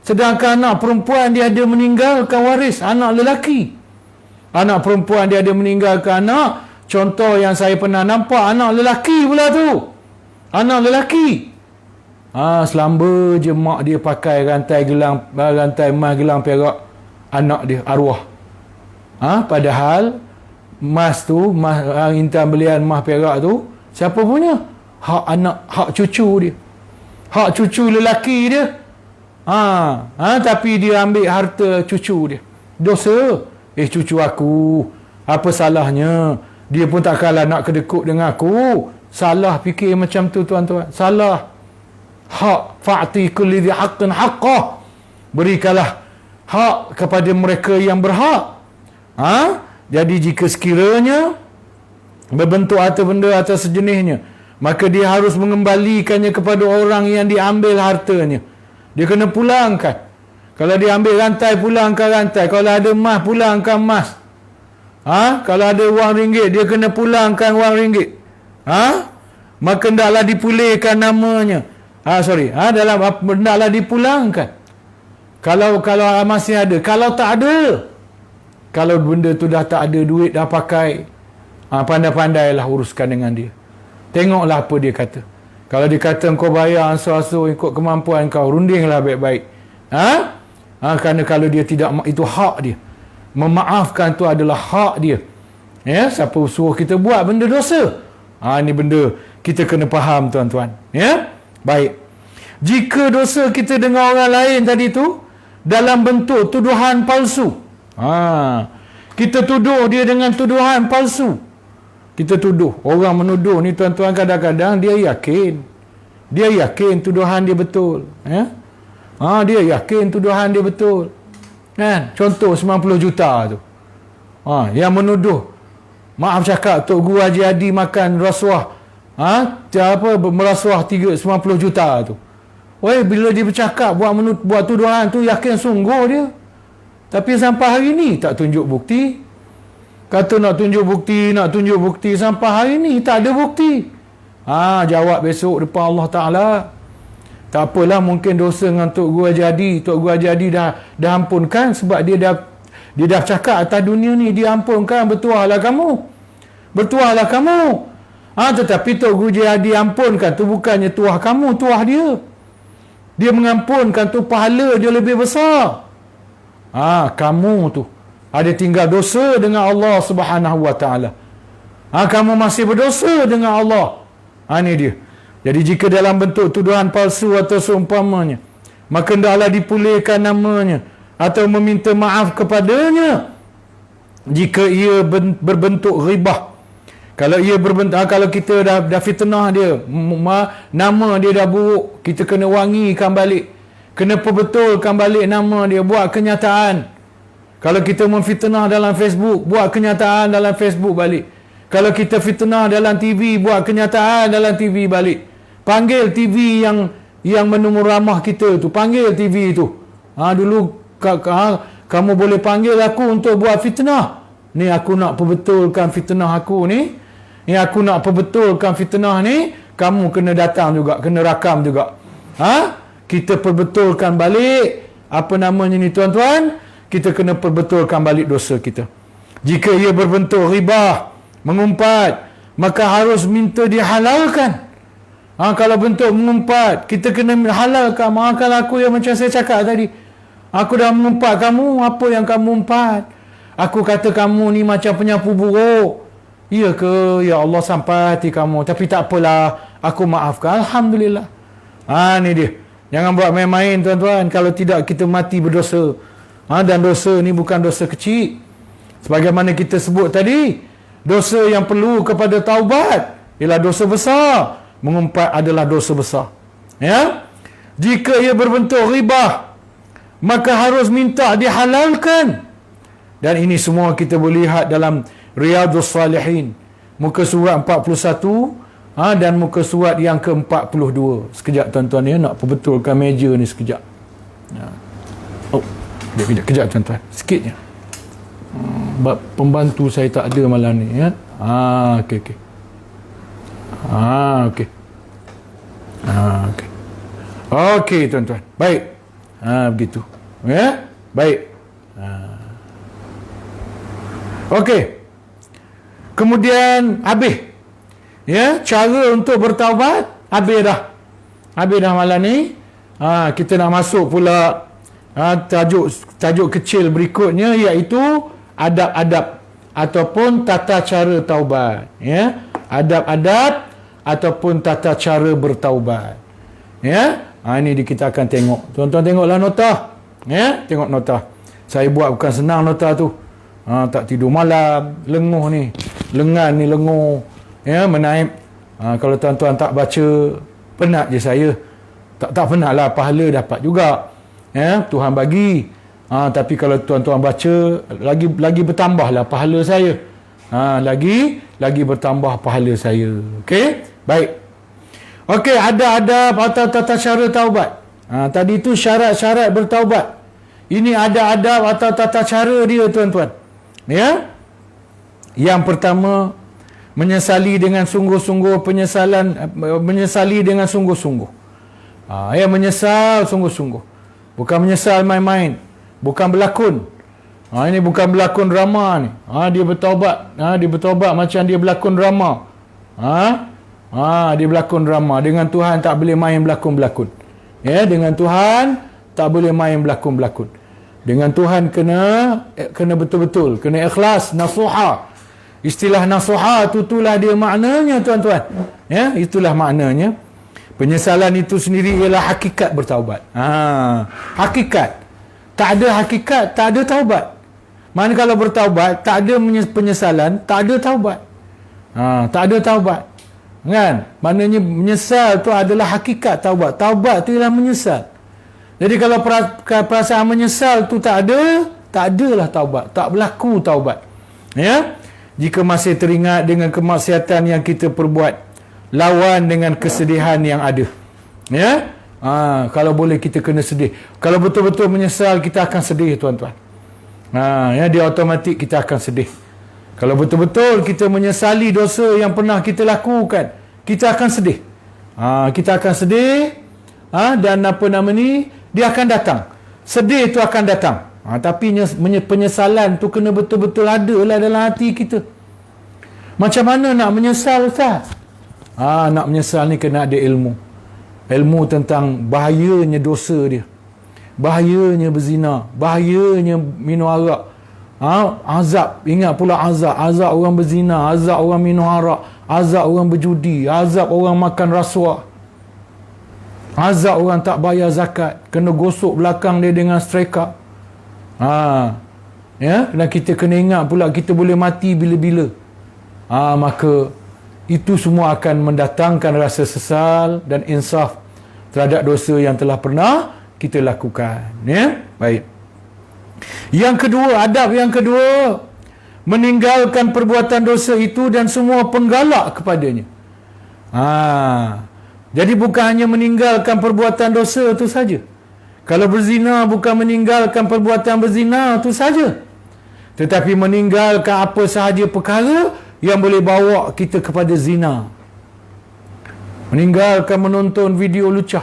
Sedangkan anak perempuan dia ada meninggalkan waris anak lelaki. Anak perempuan dia ada meninggalkan anak, contoh yang saya pernah nampak, anak lelaki pula tu. Anak lelaki. Selamba je mak dia pakai rantai gelang, rantai emas, gelang, perak anak dia, arwah. Padahal emas tu, intan belian emas perak tu, siapa punya? Hak anak, hak cucu dia. Hak cucu lelaki dia. Tapi dia ambil harta cucu dia. Dosa. Cucu aku, apa salahnya? Dia pun tak kalah nak kedekut dengan aku. Salah fikir macam tu, tuan-tuan. Salah. Hak fa'ti kulli dhi haqqin haqqah. Berikanlah hak kepada mereka yang berhak. Jadi jika sekiranya berbentuk harta benda atau sejenisnya, maka dia harus mengembalikannya kepada orang yang diambil hartanya. Dia kena pulangkan. Kalau dia ambil rantai, pulangkan rantai. Kalau ada emas, pulangkan emas. Kalau ada wang ringgit, dia kena pulangkan wang ringgit. Maka hendaklah dipulihkan namanya. Dalam hendaklah dipulangkan. Kalau masih ada. Kalau tak ada, kalau benda tu dah tak ada, duit dah pakai, pandai-pandailah uruskan dengan dia. Tengoklah apa dia kata. Kalau dia kata kau bayar ansur-ansur ikut kemampuan kau, rundinglah baik-baik. Kerana kalau dia tidak, itu hak dia. Memaafkan tu adalah hak dia. Ya, siapa suruh kita buat benda dosa? Ini benda kita kena faham, tuan-tuan. Ya, baik. Jika dosa kita dengan orang lain tadi tu dalam bentuk tuduhan palsu, kita tuduh dia dengan tuduhan palsu. Kita tuduh, orang menuduh ni, tuan-tuan, kadang-kadang dia yakin tuduhan dia betul. Ya, dia yakin tuduhan dia betul. Kan? Contoh 90 juta tu. Yang menuduh, maaf cakap, Tok Guru Haji Hadi makan rasuah. Merasuah 90 juta tu. Bila dia bercakap buat tuduhan tu, yakin sungguh dia. Tapi sampai hari ni tak tunjuk bukti. Kata nak tunjuk bukti, sampai hari ni tak ada bukti. Jawab besok depan Allah Ta'ala. Tak apalah, mungkin dosa dengan Tok Guru Haji Hadi. Tok Guru Haji Hadi dah ampunkan, sebab dia dah cakap atas dunia ni, dia ampunkan, bertuahlah kamu. Tetapi Tok Guru Haji Hadi ampunkan tu bukannya tuah kamu, tuah dia. Dia mengampunkan tu, pahala dia lebih besar. Kamu tu ada tinggal dosa dengan Allah Subhanahu Wa Ta'ala. Kamu masih berdosa dengan Allah. Ini dia. Jadi jika dalam bentuk tuduhan palsu atau seumpamanya, maka hendaklah dipulihkan namanya atau meminta maaf kepadanya jika ia berbentuk ghibah. Kalau ia berbentuk, kalau kita dah fitnah dia, nama dia dah buruk, kita kena wangikan balik, kena perbetulkan balik nama dia, buat kenyataan. Kalau kita memfitnah dalam Facebook, buat kenyataan dalam Facebook balik. Kalau kita fitnah dalam TV, buat kenyataan dalam TV balik. Panggil TV yang menumur ramah kita tu, panggil TV tu. Dulu kamu boleh panggil aku untuk buat fitnah. Ni aku nak perbetulkan fitnah aku ni. Kamu kena datang juga, kena rakam juga. Kita perbetulkan balik, apa namanya ni, tuan-tuan? Kita kena perbetulkan balik dosa kita. Jika ia berbentuk ribah, mengumpat, maka harus minta dihalalkan. Kalau bentuk mengumpat, kita kena halalkan. Kalau aku yang macam saya cakap tadi, aku dah mengumpat kamu, apa yang kamu umpat? Aku kata kamu ni macam penyapu buruk. Ya ke? Ya Allah, sampai hati kamu. Tapi tak apalah, aku maafkan. Alhamdulillah. Ni dia. Jangan buat main-main, tuan-tuan. Kalau tidak, kita mati berdosa. Dan dosa ni bukan dosa kecil. Sebagaimana kita sebut tadi, dosa yang perlu kepada taubat ialah dosa besar. Mengumpat adalah dosa besar. Ya? Jika ia berbentuk ribah, maka harus minta dihalalkan. Dan ini semua kita boleh lihat dalam Riyadhus Salihin, muka surat 41 dan muka surat yang ke-42. Sekejap, tuan-tuan, ya, nak perbetulkan meja ni sekejap. Kejap, tuan-tuan, sikitnya. Pembantu saya tak ada malam ni, ya. Okey. Okey, tuan-tuan. Baik. Begitu. Ya? Baik. Okey. Kemudian habis. Ya, cara untuk bertaubat habis dah. Habis dah malam ni. Kita nak masuk pula tajuk kecil berikutnya, iaitu adab-adab ataupun tata cara taubat. Ya, adab-adab ataupun tata cara bertaubat. Ya, ini kita akan tengok. Tuan-tuan tengoklah nota. Ya, tengok nota. Saya buat bukan senang nota tu. Tak tidur malam, lenguh ni. Lengan ni lenguh. Ya, menaip. Kalau tuan-tuan tak baca, penat je saya. Tak penat lah, pahala dapat juga. Ya, Tuhan bagi. Tapi kalau tuan-tuan baca, lagi bertambahlah pahala saya. Lagi bertambah pahala saya. Okey? Baik. Okey, ada atau tata cara taubat. Tadi tu syarat-syarat bertaubat. Ini ada adab atau tata cara dia, tuan-tuan. Ya. Yang pertama, menyesali dengan sungguh-sungguh, menyesali dengan sungguh-sungguh. Menyesal sungguh-sungguh. Bukan menyesal main-main. Bukan berlakon. Ini bukan berlakon drama ni. Dia bertaubat. Dia bertaubat macam dia berlakon drama. Dia berlakon drama. Dengan Tuhan tak boleh main berlakon-berlakon. Ya, dengan Tuhan tak boleh main berlakon-berlakon. Dengan Tuhan kena betul-betul, kena ikhlas, nasuha. Istilah nasuha itulah dia maknanya, tuan-tuan. Ya, itulah maknanya. Penyesalan itu sendiri ialah hakikat bertaubat. Hakikat. Tak ada hakikat, tak ada taubat. Mana kalau bertaubat, tak ada penyesalan, tak ada taubat. Tak ada taubat. Kan? Maknanya menyesal tu adalah hakikat taubat. Taubat tu ialah menyesal. Jadi kalau perasaan menyesal tu tak adalah taubat. Tak berlaku taubat. Ya? Jika masih teringat dengan kemaksiatan yang kita perbuat, lawan dengan kesedihan yang ada. Ya? Kalau boleh kita kena sedih. Kalau betul-betul menyesal, kita akan sedih, tuan-tuan. Dia automatik kita akan sedih. Kalau betul-betul kita menyesali dosa yang pernah kita lakukan, kita akan sedih. Kita akan sedih. Dan dia akan datang. Sedih itu akan datang. Tapi penyesalan tu kena betul-betul ada lah dalam hati kita. Macam mana nak menyesal, Ustaz? Nak menyesal ni kena ada ilmu. Ilmu tentang bahayanya dosa dia. Bahayanya berzina. Bahayanya minum arak. Azab. Ingat pula azab. Azab orang berzina. Azab orang minum arak. Azab orang berjudi. Azab orang makan rasuah. Azab orang tak bayar zakat. Kena gosok belakang dia dengan streka. Dan kita kena ingat pula kita boleh mati bila-bila. Maka itu semua akan mendatangkan rasa sesal dan insaf terhadap dosa yang telah pernah kita lakukan. Ya? Baik. Yang kedua, adab yang kedua, meninggalkan perbuatan dosa itu dan semua penggalak kepadanya. Jadi bukan hanya meninggalkan perbuatan dosa itu saja. Kalau berzina bukan meninggalkan perbuatan berzina itu saja, tetapi meninggalkan apa sahaja perkara yang boleh bawa kita kepada zina. Meninggalkan menonton video lucah.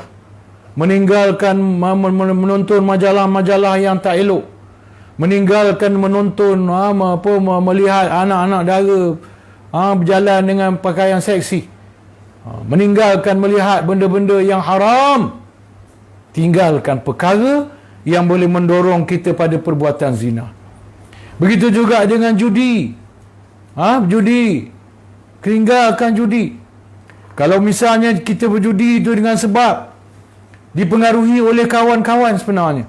Meninggalkan menonton majalah-majalah yang tak elok. Meninggalkan menonton melihat anak-anak dara berjalan dengan pakaian seksi. Meninggalkan melihat benda-benda yang haram. Tinggalkan perkara yang boleh mendorong kita pada perbuatan zina. Begitu juga dengan judi. Judi. Tinggalkan judi. Kalau misalnya kita berjudi itu dengan sebab dipengaruhi oleh kawan-kawan sebenarnya,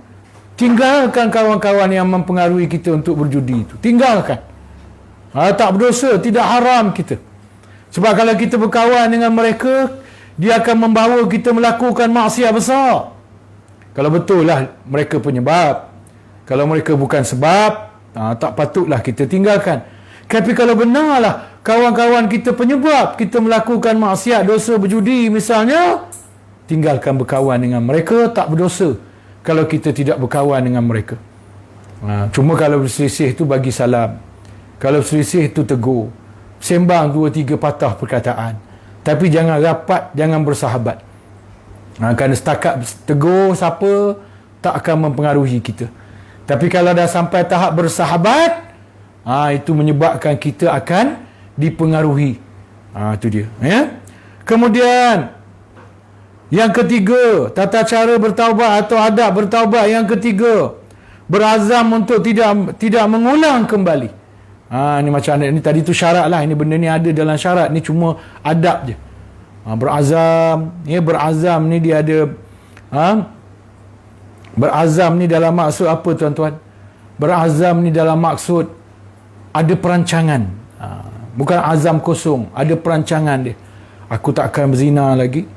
tinggalkan kawan-kawan yang mempengaruhi kita untuk berjudi itu. Tinggalkan. Tak berdosa, tidak haram kita. Sebab kalau kita berkawan dengan mereka, dia akan membawa kita melakukan maksiat besar. Kalau betul lah mereka penyebab. Kalau mereka bukan sebab, tak patutlah kita tinggalkan. Tapi kalau benarlah kawan-kawan kita penyebab kita melakukan maksiat, dosa berjudi misalnya, tinggalkan berkawan dengan mereka, tak berdosa kalau kita tidak berkawan dengan mereka. Cuma kalau berselisih itu bagi salam. Kalau berselisih itu tegur. Sembang 2-3 patah perkataan. Tapi jangan rapat, jangan bersahabat. Kerana setakat tegur siapa, tak akan mempengaruhi kita. Tapi kalau dah sampai tahap bersahabat, itu menyebabkan kita akan dipengaruhi. Itu dia. Ya? Kemudian yang ketiga, tata cara bertaubat atau adab bertaubat yang ketiga, berazam untuk tidak mengulang kembali. Ini macam ni tadi tu syarat lah. Ini benda ni ada dalam syarat. Ni cuma adab je. Berazam. Berazam ni dia ada. Berazam ni dalam maksud apa, tuan-tuan? Berazam ni dalam maksud ada perancangan. Bukan azam kosong. Ada perancangan dia. Aku tak akan berzina lagi.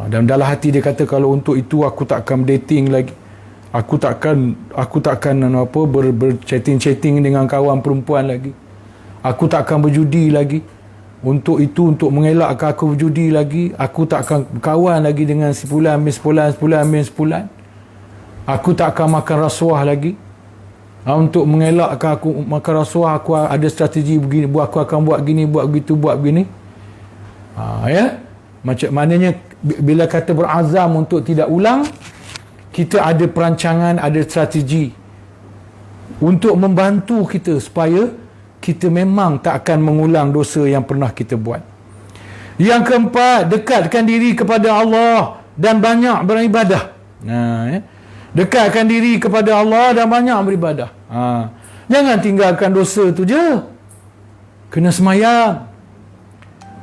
Dan dalam hati dia kata, kalau untuk itu aku tak akan dating lagi. Aku tak akan berchatting-chatting dengan kawan perempuan lagi. Aku tak akan berjudi lagi. Untuk itu, untuk mengelakkan aku berjudi lagi, aku tak akan berkawan lagi dengan sebulan, sebulan. Aku tak akan makan rasuah lagi. Untuk mengelakkan aku makan rasuah, aku ada strategi begini, aku akan buat gini, buat begitu, buat begini. Ya, macam maknanya bila kata berazam untuk tidak ulang, kita ada perancangan, ada strategi untuk membantu kita supaya kita memang tak akan mengulang dosa yang pernah kita buat. Yang keempat, dekatkan diri kepada Allah dan banyak beribadah. Ya. Dekatkan diri kepada Allah dan banyak beribadah. Jangan tinggalkan dosa tu je. Kena semayang.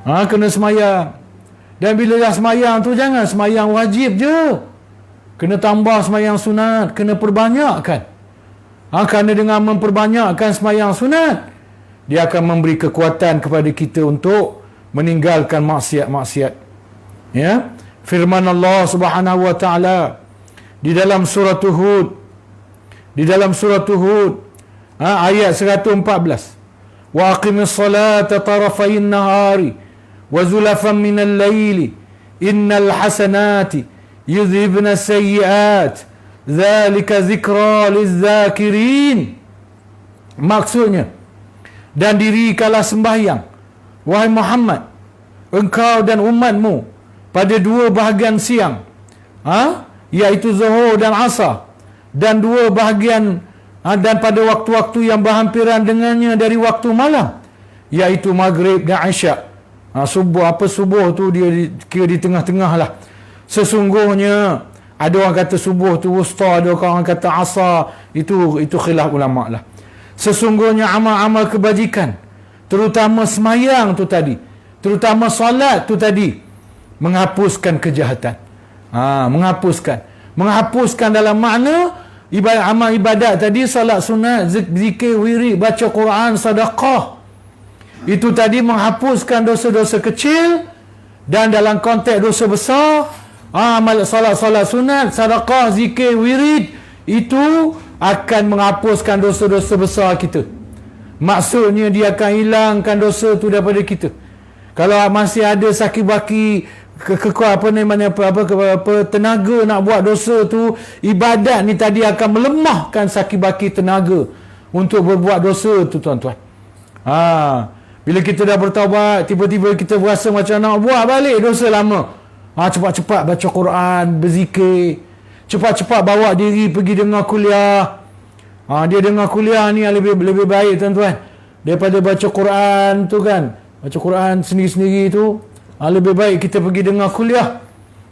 Kena semayang. Dan bila dah semayang tu, jangan semayang wajib je. Kena tambah semayang sunat. Kena perbanyakkan. Kerana dengan memperbanyakkan semayang sunat, dia akan memberi kekuatan kepada kita untuk meninggalkan maksiat-maksiat. Ya. Firman Allah Subhanahu wa taala di dalam surah Hud, ayat 114, wa aqimis salata tarafayn nahari wa zulafan minal laili innal hasanati yudhibna sayyiat dzalika dzikra lizzakirin. Maksudnya, dan dirikanlah sembahyang, wahai Muhammad, engkau dan umatmu pada dua bahagian siang, iaitu zuhur dan asar, dan dua bahagian dan pada waktu-waktu yang berhampiran dengannya dari waktu malam, iaitu maghrib dan isyak. Subuh tu dia kira di tengah-tengah lah. Sesungguhnya ada orang kata subuh tu wusta, ada orang kata asar, itu khilaf ulama lah. Sesungguhnya amal-amal kebajikan, terutama semayang tu tadi, terutama solat tu tadi, menghapuskan kejahatan. Menghapuskan dalam makna amal ibadat tadi, salat sunat, zikir, wirid, baca Quran, sedekah, itu tadi menghapuskan dosa-dosa kecil. Dan dalam konteks dosa besar, amal salat sunat, sedekah, zikir, wirid, itu akan menghapuskan dosa-dosa besar kita. Maksudnya dia akan hilangkan dosa tu daripada kita. Kalau masih ada sakit baki, tenaga nak buat dosa tu, ibadat ni tadi akan melemahkan sakit baki tenaga untuk berbuat dosa tu, tuan-tuan. Bila kita dah bertaubat, tiba-tiba kita berasa macam nak buat balik dosa lama. Cepat-cepat baca Quran, berzikir, cepat-cepat bawa diri pergi dengar kuliah. Dia dengar kuliah ni lebih baik, tuan-tuan, daripada baca Quran tu kan. Baca Quran sendiri-sendiri tu, lebih baik kita pergi dengar kuliah.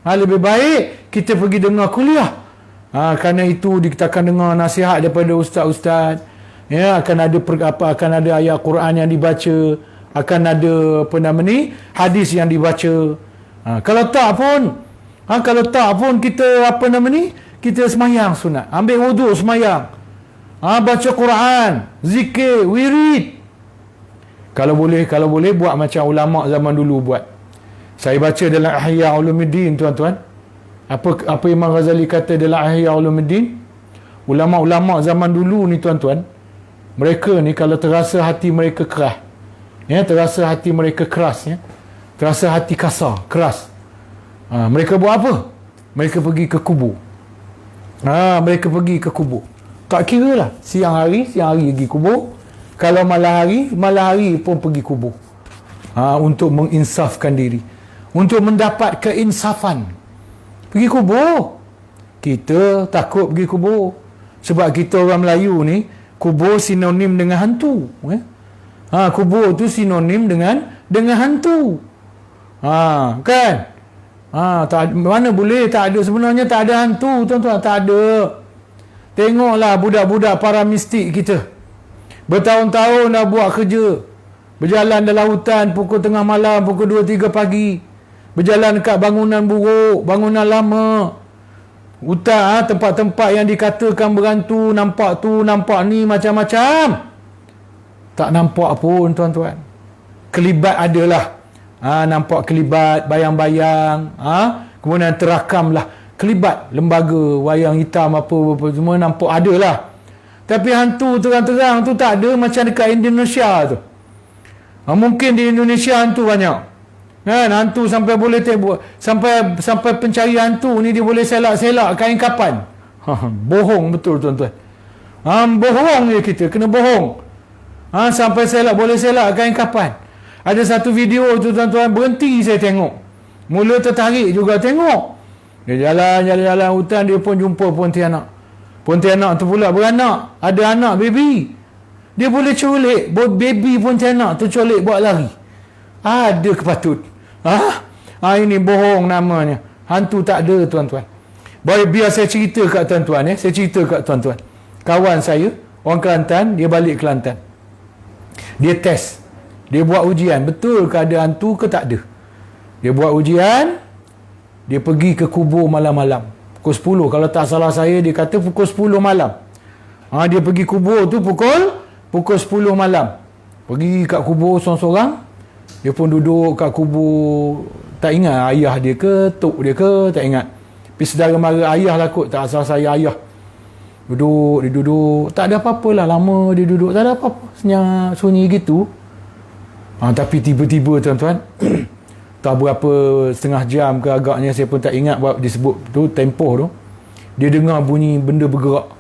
Lebih baik kita pergi dengar kuliah. Kerana itu kita akan dengar nasihat daripada ustaz-ustaz. Ya, akan ada ayat Quran yang dibaca, akan ada hadis yang dibaca. Kalau tak pun kita kita semayang sunat, ambil wuduk semayang, baca Quran, zikir, wirid. Kalau boleh buat macam ulama zaman dulu buat. Saya baca dalam Ihya Ulumuddin, tuan-tuan. Apa Imam Ghazali kata dalam Ihya Ulumuddin? Ulama-ulama zaman dulu ni, tuan-tuan, mereka ni kalau terasa hati mereka keras, terasa hati mereka keras, terasa hati kasar, keras, mereka buat apa? Mereka pergi ke kubur. Mereka pergi ke kubur. Tak kira lah, siang hari pergi kubur. Kalau malam hari pun pergi kubur. Untuk menginsafkan diri, untuk mendapat keinsafan. Pergi kubur. Kita takut pergi kubur, sebab kita orang Melayu ni, kubur sinonim dengan hantu. Kubur tu sinonim dengan hantu. Kan? Mana boleh tak ada, sebenarnya tak ada hantu, tuan-tuan, tak ada. Tengoklah budak-budak para mistik kita, bertahun-tahun dah buat kerja, berjalan dalam hutan pukul tengah malam, pukul 2-3 pagi, berjalan dekat bangunan buruk, bangunan lama, hutan, tempat-tempat yang dikatakan berhantu, nampak tu, nampak ni, macam-macam. Tak nampak pun, tuan-tuan. Kelibat adalah. Nampak kelibat, bayang-bayang, kemudian terakamlah kelibat, lembaga, wayang hitam, apa semua nampak adalah. Tapi hantu terang-terang tu tak ada, macam dekat Indonesia tu. Mungkin di Indonesia hantu banyak, kan? Hantu sampai boleh sampai pencari hantu ni dia boleh selak-selak kain kapan. Bohong betul tuan-tuan. Bohong je kita, kena bohong. Sampai boleh selak kain kapan. Ada satu video tu tuan-tuan, berhenti saya tengok. Mula tertarik juga tengok. Dia jalan hutan, dia pun jumpa Pontianak. Pontianak tu pula beranak, ada anak baby. Dia boleh colik baby Pontianak tu, colik buat lari. Ada kepatut. Ini bohong namanya. Hantu tak ada tuan-tuan. Biar saya cerita kat tuan-tuan. Saya cerita kat tuan-tuan. Kawan saya, orang Kelantan, dia balik Kelantan. Dia test. Dia buat ujian. Betul ke ada hantu ke tak ada. Dia buat ujian. Dia pergi ke kubur malam-malam. Pukul 10. Kalau tak salah saya, dia kata pukul 10 malam. Dia pergi kubur tu pukul 10 malam. Pergi kat kubur sorang-sorang. Dia pun duduk kat kubur. Tak ingat ayah dia ke, tok dia ke, tak ingat. Tapi saudara mara ayah lah kot, tak asal saya ayah. Dia duduk. Tak ada apa-apa lah, lama dia duduk. Tak ada apa-apa, senyap, sunyi gitu. Tapi tiba-tiba tuan-tuan, tak berapa setengah jam ke agaknya, saya pun tak ingat disebut tu, tempoh tu. Dia dengar bunyi benda bergerak.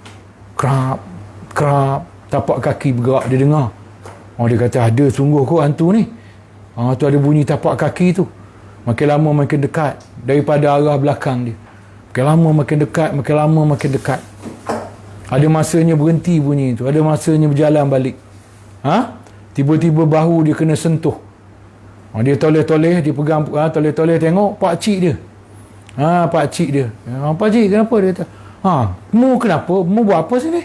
Krap, tapak kaki bergerak, dia dengar. Dia kata, ada sungguh kot hantu ni. Tu ada bunyi tapak kaki tu. Makin lama makin dekat daripada arah belakang dia. Makin lama makin dekat, makin lama makin dekat. Ada masanya berhenti bunyi tu, ada masanya berjalan balik. Tiba-tiba bahu dia kena sentuh. Dia toleh-toleh, dia pegang toleh-toleh, tengok pak cik dia. Pak cik dia. Pak cik kenapa? Dia kata, mu kenapa? Mu buat apa sini?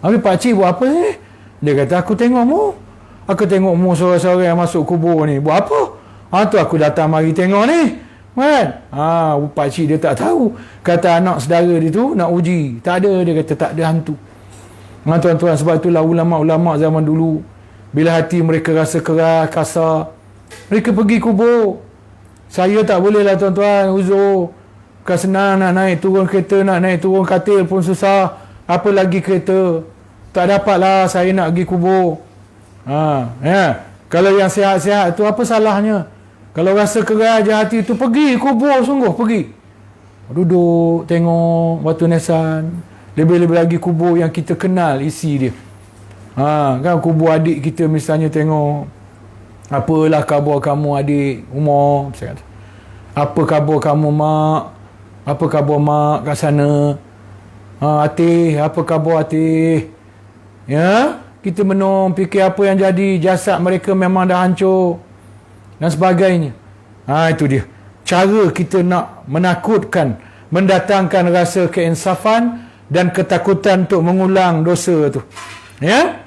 Habis pak cik buat apa sini? Dia kata, aku tengok mu. Aku tengok mu seorang-seorang yang masuk kubur ni. Buat apa? Tu aku datang mari tengok ni. Kan? Pakcik dia tak tahu. Kata anak saudara dia tu nak uji. Tak ada, dia kata tak ada hantu. Tuan-tuan, sebab itulah ulama-ulama zaman dulu, bila hati mereka rasa keras, kasar, mereka pergi kubur. Saya tak boleh lah tuan-tuan, uzur. Bukan senang nak naik turun kereta, nak naik turun katil pun susah. Apa lagi kereta. Tak dapat lah saya nak pergi kubur. Kalau yang sihat-sihat tu apa salahnya? Kalau rasa keras je hati tu, pergi kubur, sungguh pergi. Duduk, tengok batu nisan. Lebih-lebih lagi kubur yang kita kenal isi dia. Kan kubur adik kita misalnya, tengok. Apalah khabar kamu adik Umar? Apa khabar kamu mak? Apa khabar mak kat sana? Atih, apa khabar Atih? Ya? Kita menung, fikir apa yang jadi. Jasad mereka memang dah hancur dan sebagainya. Itu dia. Cara kita nak menakutkan, mendatangkan rasa keinsafan dan ketakutan untuk mengulang dosa tu. Ya?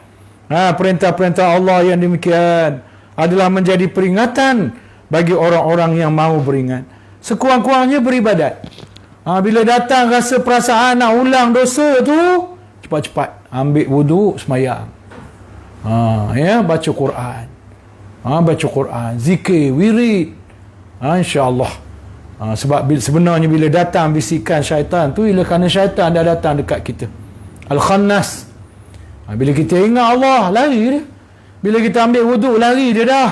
Perintah-perintah Allah yang demikian adalah menjadi peringatan bagi orang-orang yang mahu beringat. Sekurang-kurangnya beribadat. Bila datang rasa perasaan nak ulang dosa tu, cepat-cepat ambil wuduk, sembahyang. Baca Quran. Baca Quran, zikir, wirid. InsyaAllah. Sebab sebenarnya bila datang bisikan syaitan tu, ialah kerana syaitan dah datang dekat kita. Al-Khannas. Bila kita ingat Allah, lari dia. Bila kita ambil wuduk, lari dia dah.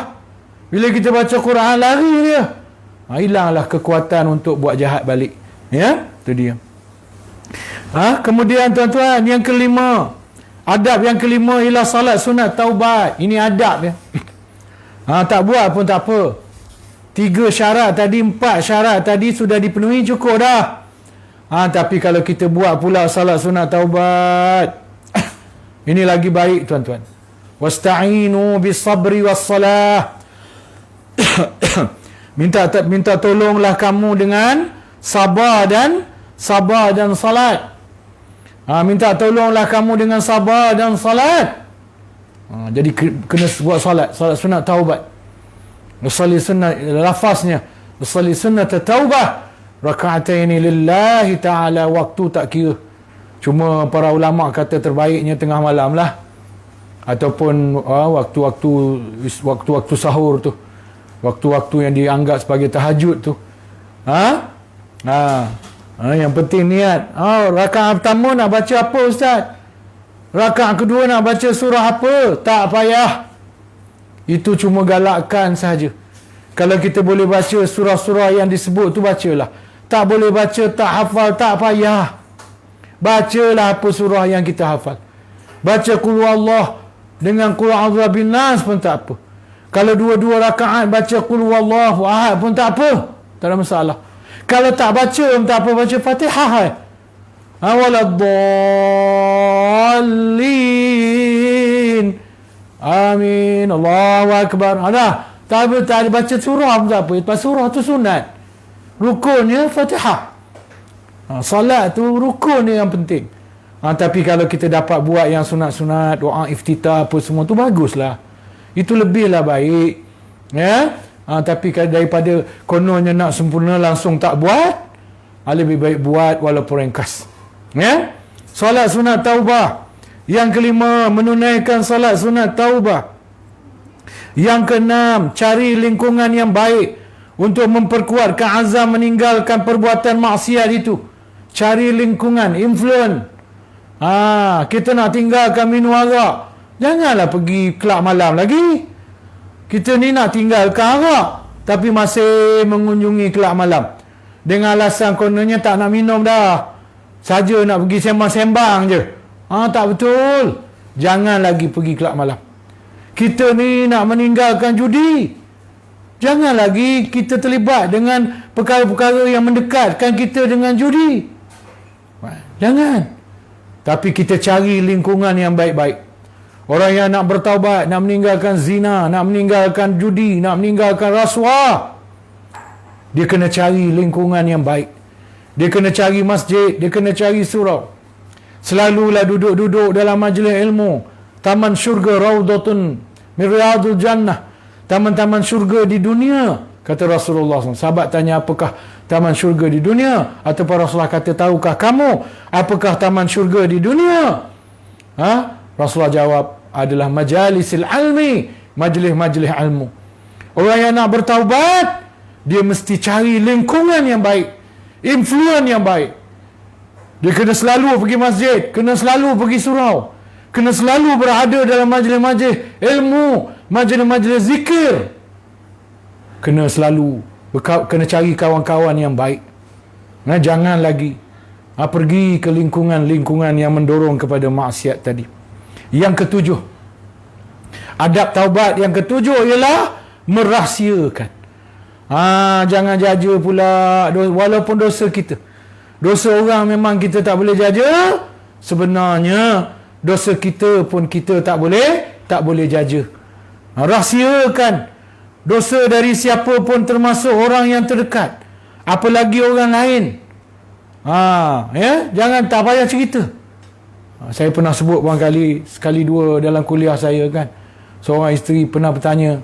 Bila kita baca Quran, lari dia. Hilanglah kekuatan untuk buat jahat balik. Ya, itu dia. Kemudian tuan-tuan, yang kelima, adab yang kelima ialah salat sunat taubat. Ini adab ya. Tak buat pun tak apa. 3 syarat tadi, 4 syarat tadi sudah dipenuhi, cukup dah. Tapi kalau kita buat pula salat sunat taubat, ini lagi baik tuan-tuan. Wasta'inu bis-sabri was-salah. minta tolonglah kamu dengan sabar dan salat. Minta tolonglah kamu dengan sabar dan salat. Jadi kena buat salat sunat taubat. Usalli sunat, lafaznya usalli sunat taubah raka'ataini lillahi ta'ala. Waktu tak kira, cuma para ulama kata terbaiknya tengah malam lah, ataupun waktu-waktu sahur tu, waktu-waktu yang dianggap sebagai tahajud tu. Yang penting niat. Rakaat pertama nak baca apa ustaz? Rakaat kedua nak baca surah apa? Tak payah. Itu cuma galakkan saja. Kalau kita boleh baca surah-surah yang disebut tu, bacalah. Tak boleh baca, tak hafal, tak payah. bacalah apa surah yang kita hafal. Baca qul huwallah dengan qul a'udzu birabbin nas pun tak apa. Kalau dua-dua rakaat baca qul huwallahu ahad pun tak apa, tak ada masalah. Kalau tak baca pun tak apa, baca Fatihah. Waladdallin. Amin. Allahu akbar. Tak ada baca surah pun tak apa. Lepas surah tu sunat. Rukunnya Fatihah. Salat tu rukunnya yang penting. Tapi kalau kita dapat buat yang sunat-sunat, doa iftitah apa semua tu baguslah. Itu lebihlah baik. Ya. Tapi daripada kononnya nak sempurna langsung tak buat, lebih baik buat walaupun ringkas. Ya. Solat sunat taubah. Yang kelima, menunaikan solat sunat taubah. Yang keenam, cari lingkungan yang baik untuk memperkuatkan azam meninggalkan perbuatan maksiat itu. Cari lingkungan, influence. Kita nak tinggalkan minum arak, janganlah pergi kelab malam lagi. Kita ni nak tinggalkan arak tapi masih mengunjungi kelab malam dengan alasan kononnya tak nak minum dah, saja nak pergi sembang-sembang je. Tak betul. Jangan lagi pergi kelab malam. Kita ni nak meninggalkan judi, jangan lagi kita terlibat dengan perkara-perkara yang mendekatkan kita dengan judi. Jangan. Tapi kita cari lingkungan yang baik-baik. Orang yang nak bertaubat, nak meninggalkan zina, nak meninggalkan judi, nak meninggalkan rasuah, dia kena cari lingkungan yang baik. Dia kena cari masjid, dia kena cari surau. Selalulah duduk-duduk dalam majlis ilmu. Taman syurga, Raudatun min Riyadul Jannah. Taman-taman syurga di dunia, kata Rasulullah SAW. Sahabat tanya, apakah taman syurga di dunia? Ataupun Rasulullah kata, tahukah kamu apakah taman syurga di dunia? Rasulullah jawab, adalah majalisil ilmi, majlis-majlis ilmu. Orang yang nak bertaubat, dia mesti cari lingkungan yang baik, influence yang baik. Dia kena selalu pergi masjid, kena selalu pergi surau, kena selalu berada dalam majlis-majlis ilmu, majlis-majlis zikir. Kena selalu kena cari kawan-kawan yang baik. Jangan lagi pergi ke lingkungan-lingkungan yang mendorong kepada maksiat tadi. Yang ketujuh, adab taubat yang ketujuh ialah merahsiakan. Jangan jaja pula walaupun dosa kita. Dosa orang memang kita tak boleh jaja. Sebenarnya dosa kita pun kita tak boleh jaja. Rahsiakan dosa dari siapa pun, termasuk orang yang terdekat, apalagi orang lain. Jangan, tak payah cerita. Saya pernah sebut sekali dua dalam kuliah saya kan. Seorang isteri pernah bertanya,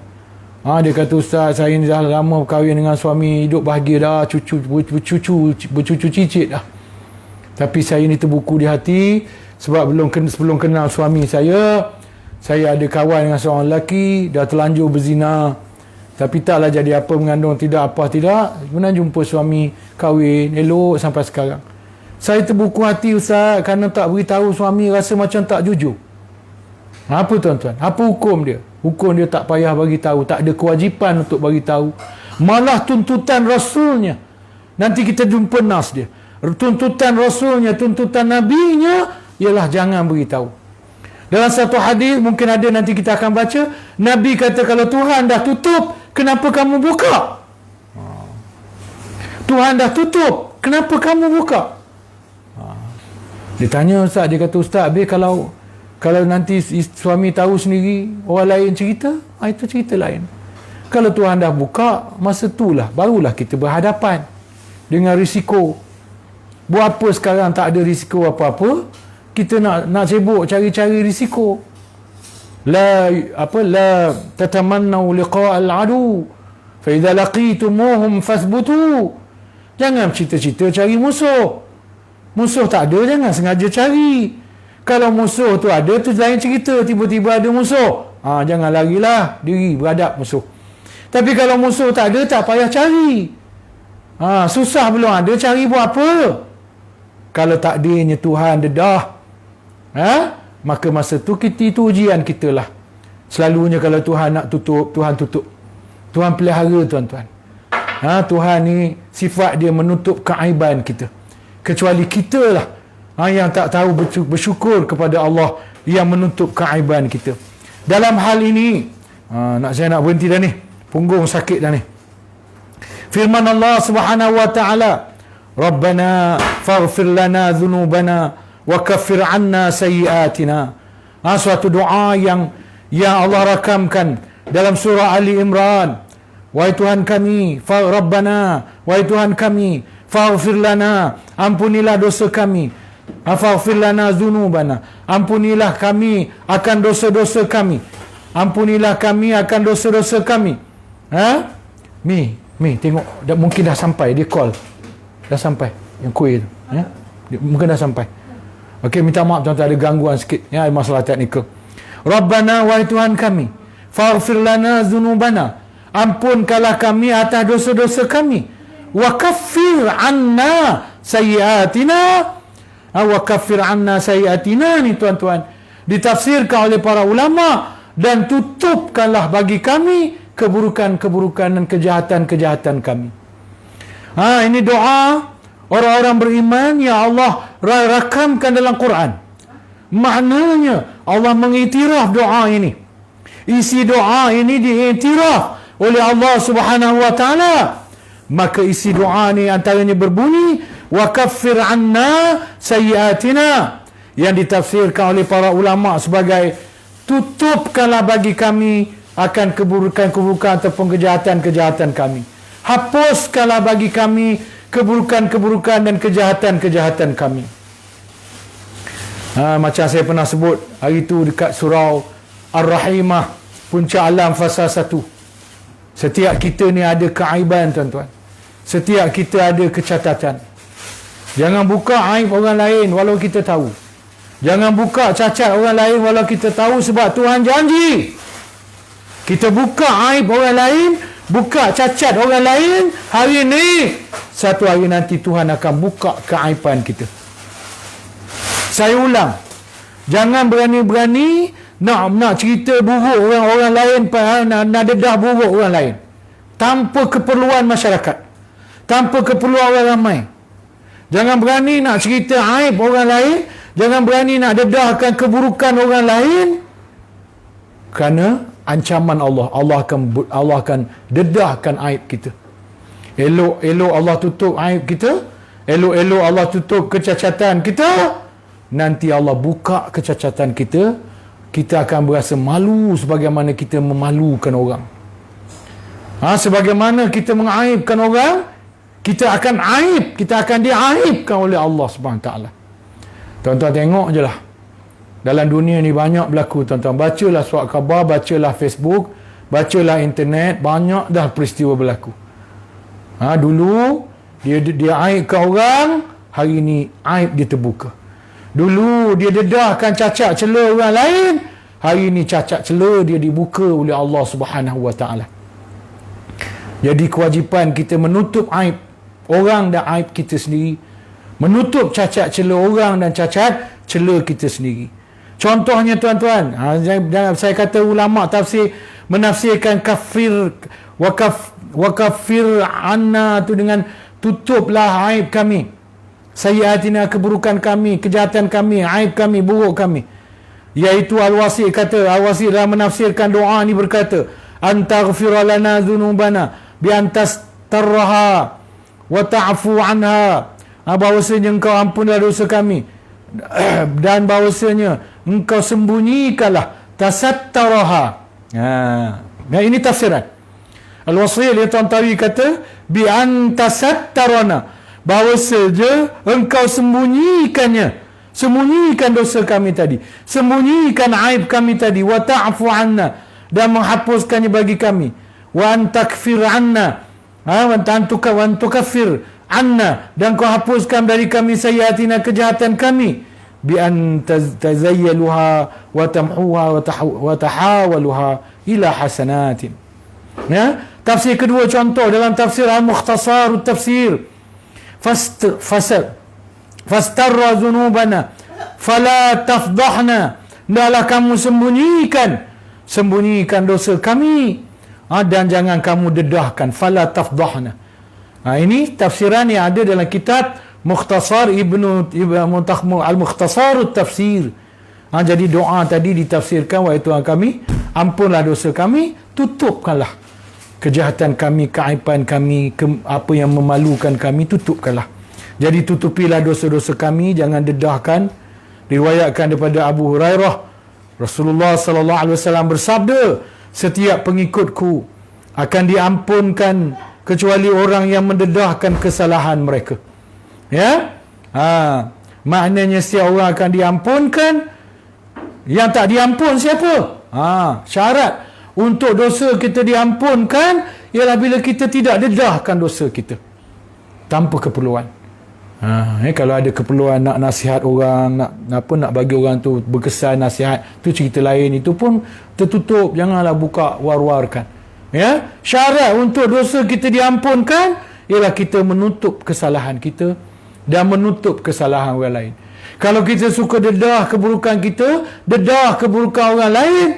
dia kata, Ustaz, saya ni dah lama berkahwin dengan suami, hidup bahagia dah, bercucu cicit dah. Tapi saya ni terbuku di hati sebab sebelum kenal suami saya ada kawan dengan seorang lelaki, dah terlanjur berzina. Tapi taklah jadi apa, mengandung tidak apa tidak. Kemudian jumpa suami, kahwin, elok sampai sekarang. Saya terbuku hati, Ustaz, kerana tak beritahu suami, rasa macam tak jujur. Apa tuan-tuan? Apa hukum dia? Hukum dia tak payah bagi tahu, tak ada kewajipan untuk bagi tahu. Malah tuntutan Rasulnya. Nanti kita jumpa nas dia. Tuntutan Rasulnya, tuntutan Nabinya ialah jangan beritahu. Dalam satu hadis, mungkin ada nanti kita akan baca, Nabi kata, kalau Tuhan dah tutup, kenapa kamu buka? Tuhan dah tutup, kenapa kamu buka? Dia tanya Ustaz, dia kata, Ustaz, kalau nanti suami tahu sendiri, orang lain cerita, itu cerita lain. Kalau Tuhan dah buka, masa itulah barulah kita berhadapan dengan risiko. Buat apa sekarang tak ada risiko apa-apa? Kita nak sibuk cari-cari risiko. La tatamannu liqa' al-adu fa idza laqitumuhum fasbutu. Jangan cita-cita cari musuh. Musuh tak ada, jangan sengaja cari. Kalau musuh tu ada, tu lain cerita. Tiba-tiba ada musuh, jangan larilah diri berhadap musuh. Tapi kalau musuh tak ada, tak payah cari. Susah belum ada, cari buat apa? Kalau takdirnya Tuhan dedah, maka masa tu itu ujian kita lah. Selalunya kalau Tuhan nak tutup, Tuhan tutup. Tuhan pelihara, tuan-tuan. Tuhan ni sifat dia menutup keaiban kita. Kecuali kita lah yang tak tahu bersyukur kepada Allah yang menutup keaiban kita. Dalam hal ini, saya nak berhenti dah ni. Punggung sakit dah ni. Firman Allah Subhanahu wa taala, Rabbana faghfir lana dhunubana wa kaffir 'anna sayyi'atina. Suatu doa yang Allah rakamkan dalam surah Ali Imran. Wahai Tuhan kami, Rabbana, wahai Tuhan kami, faghfir lana, ampunilah dosa kami. Faghfir lana dhunubana, ampunilah kami akan dosa-dosa kami. Ampunilah kami akan dosa-dosa kami. Mi tengok mungkin dah sampai, dia call. Dah sampai yang kuih tu, mungkin dah sampai. Okey, minta maaf tuan-tuan ada gangguan sikit, masalah teknikal. Rabbana, wahai Tuhan kami, faghfir lana dhunubana, ampunkanlah kami atas dosa-dosa kami. Wa kaffir 'anna sayyi'atina. Wa kaffir 'anna sayyi'atina ni tuan-tuan ditafsirkan oleh para ulama, dan tutupkanlah bagi kami keburukan-keburukan dan kejahatan-kejahatan kami. Ini doa orang-orang beriman yang Allah rakamkan dalam Quran. Maknanya Allah mengiktiraf doa ini. Isi doa ini diiktiraf oleh Allah Subhanahu wa taala. Maka isi doa ni antaranya berbunyi wa kaffir 'anna sayyi'atina, yang ditafsirkan oleh para ulama sebagai tutupkanlah bagi kami akan keburukan-keburukan ataupun kejahatan-kejahatan kami. Hapuskanlah bagi kami keburukan-keburukan dan kejahatan-kejahatan kami. Macam saya pernah sebut hari itu dekat surau Ar-Rahimah, puncak alam fasa 1. Setiap kita ni ada keaiban tuan-tuan. Setiap kita ada kecacatan. Jangan buka aib orang lain walau kita tahu. Jangan buka cacat orang lain walau kita tahu, sebab Tuhan janji kita buka aib orang lain, buka cacat orang lain hari ini, satu hari nanti Tuhan akan buka keaiban kita. Saya ulang, jangan berani-berani nak cerita buruk orang lain, nak dedah buruk orang lain tanpa keperluan masyarakat, tanpa keperluan orang ramai. Jangan berani nak cerita aib orang lain, jangan berani nak dedahkan keburukan orang lain, kerana ancaman Allah akan dedahkan aib kita. Elok-elok Allah tutup aib kita, elok-elok Allah tutup kecacatan kita, nanti Allah buka kecacatan kita, kita akan berasa malu sebagaimana kita memalukan orang. Sebagaimana kita mengaibkan orang, kita akan diaibkan oleh Allah Subhanahu taala. Tuan-tuan tengok je lah, dalam dunia ni banyak berlaku tuan-tuan. Bacalah surat khabar, bacalah Facebook, bacalah internet, banyak dah peristiwa berlaku. Dulu dia aibkan orang, hari ni aib dia terbuka. Dulu dia dedahkan cacat cela orang lain, hari ni cacat cela dia dibuka oleh Allah Subhanahu wa taala. Jadi kewajipan kita menutup aib orang dan aib kita sendiri, menutup cacat cela orang dan cacat cela kita sendiri. Contohnya tuan-tuan, saya kata ulama tafsir menafsirkan kafir wa kafir 'anna tu dengan tutuplah aib kami, sayyi'atina keburukan kami, kejahatan kami, aib kami, buruk kami. Iaitu Al-Wasi' dalam menafsirkan doa ni berkata, antaghfir lana dhunubana bi antastarraha wa ta'fu anha. Bahawasanya engkau ampunlah dosa kami, dan bahawasanya engkau sembunyikanlah, tasattaraha. Ini tafsiran Al-Wasil yang Tantawi kata bi antasattarana, bahawasanya engkau sembunyikan dosa kami tadi, sembunyikan aib kami tadi, wa ta'fu anna, dan menghapuskannya bagi kami, wa antakfir anna, wa antukaffir anna, dan kau hapuskan dari kami sayyiatina kejahatan kami, bi an tazayyaluha wa tamhuha wa tahawaluha ila hasanatin. Tafsir kedua contoh dalam tafsir Al-Mukhtasar Tafsir, fastarra dhunubana fala tafdahna, hendaklah kamu sembunyikan dosa kami, dan jangan kamu dedahkan, fala tafdahna. Ini tafsiran yang ada dalam kitab Mukhtasar Al-Mukhtasarut Tafsir. Jadi doa tadi ditafsirkan, wahai Tuhan kami, ampunlah dosa kami, tutupkanlah kejahatan kami, keaiban kami, apa yang memalukan kami, tutupkanlah. Jadi tutupilah dosa-dosa kami, jangan dedahkan. Riwayatkan daripada Abu Hurairah, Rasulullah sallallahu alaihi wasallam bersabda, setiap pengikutku akan diampunkan kecuali orang yang mendedahkan kesalahan mereka. Ya? Maknanya setiap orang akan diampunkan. Yang tak diampun siapa? Syarat untuk dosa kita diampunkan ialah bila kita tidak dedahkan dosa kita tanpa keperluan. Kalau ada keperluan nak nasihat orang, nak bagi orang tu berkesan nasihat, tu cerita lain, itu pun tertutup, janganlah buka war-warkan. Ya, syarat untuk dosa kita diampunkan ialah kita menutup kesalahan kita dan menutup kesalahan orang lain. Kalau kita suka dedah keburukan kita, dedah keburukan orang lain,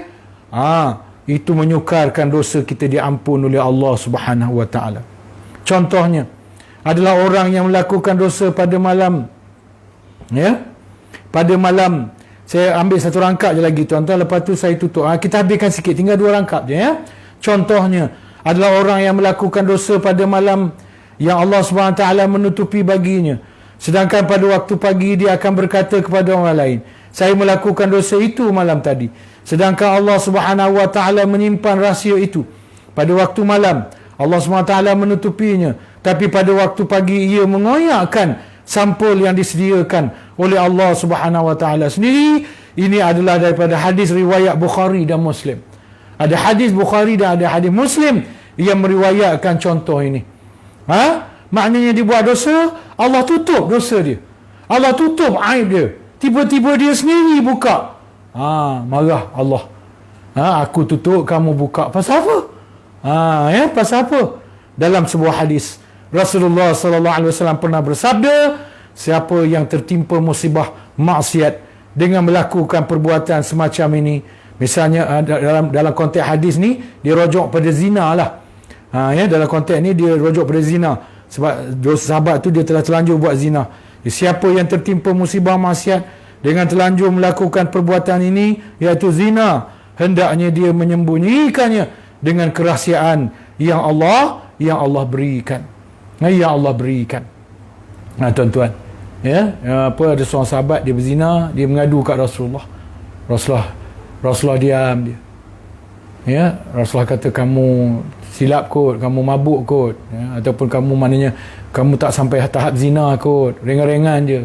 itu menyukarkan dosa kita diampun oleh Allah Subhanahu wa taala. Contohnya adalah orang yang melakukan dosa pada malam. Ya. Pada malam. Saya ambil satu rangkap je lagi tuan-tuan, lepas tu saya tutup. Kita habiskan sikit, tinggal 2 rangkap je ya. Contohnya adalah orang yang melakukan dosa pada malam yang Allah Subhanahu wa taala menutupi baginya. Sedangkan pada waktu pagi dia akan berkata kepada orang lain, saya melakukan dosa itu malam tadi. Sedangkan Allah Subhanahu wa taala menyimpan rahsia itu. Pada waktu malam Allah Subhanahu wa taala menutupinya, tapi pada waktu pagi ia mengoyakkan sampul yang disediakan oleh Allah Subhanahu wa taala sendiri. Ini adalah daripada hadis riwayat Bukhari dan Muslim. Ada hadis Bukhari dan ada hadis Muslim yang meriwayatkan contoh ini. Maknanya dia buat dosa, Allah tutup dosa dia, Allah tutup aib dia, tiba-tiba dia sendiri buka. Marah Allah. Aku tutup, kamu buka. Pasal apa? Pasal apa? Dalam sebuah hadis Rasulullah sallallahu alaihi wasallam pernah bersabda, siapa yang tertimpa musibah maksiat dengan melakukan perbuatan semacam ini, misalnya dalam konteks hadis ni dia rujuk pada zina lah. Dalam konteks ni dia rujuk pada zina, sebab sahabat tu dia telah terlanjur buat zina. Siapa yang tertimpa musibah maksiat dengan terlanjur melakukan perbuatan ini, iaitu zina, hendaknya dia menyembunyikannya dengan kerahsiaan yang Allah berikan. Yang Allah berikan. Tuan-tuan, ada seorang sahabat dia berzina, dia mengadu kat Rasulullah. Rasulullah diam dia. Rasulullah kata, kamu silap kot, kamu mabuk kot, ataupun kamu maknanya kamu tak sampai tahap zina kot, ringan-ringan je.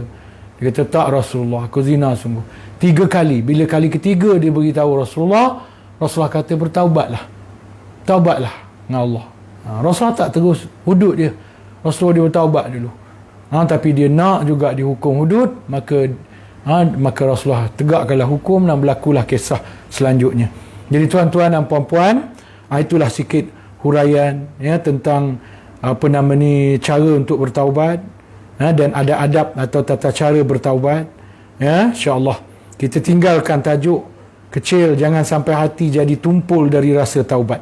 Dia kata, tak Rasulullah, aku zina sungguh. 3 kali. Bila kali ketiga dia beritahu Rasulullah kata, bertaubatlah dengan Allah. Rasulullah tak terus hudud dia. Rasulullah dia bertaubat dulu. Tapi dia nak juga dihukum hudud, maka Rasulullah tegakkanlah hukum dan berlakulah kisah selanjutnya. Jadi tuan-tuan dan puan-puan, itulah sikit huraian tentang cara untuk bertaubat, dan ada adab atau tata cara bertaubat. InsyaAllah kita tinggalkan tajuk kecil, jangan sampai hati jadi tumpul dari rasa taubat.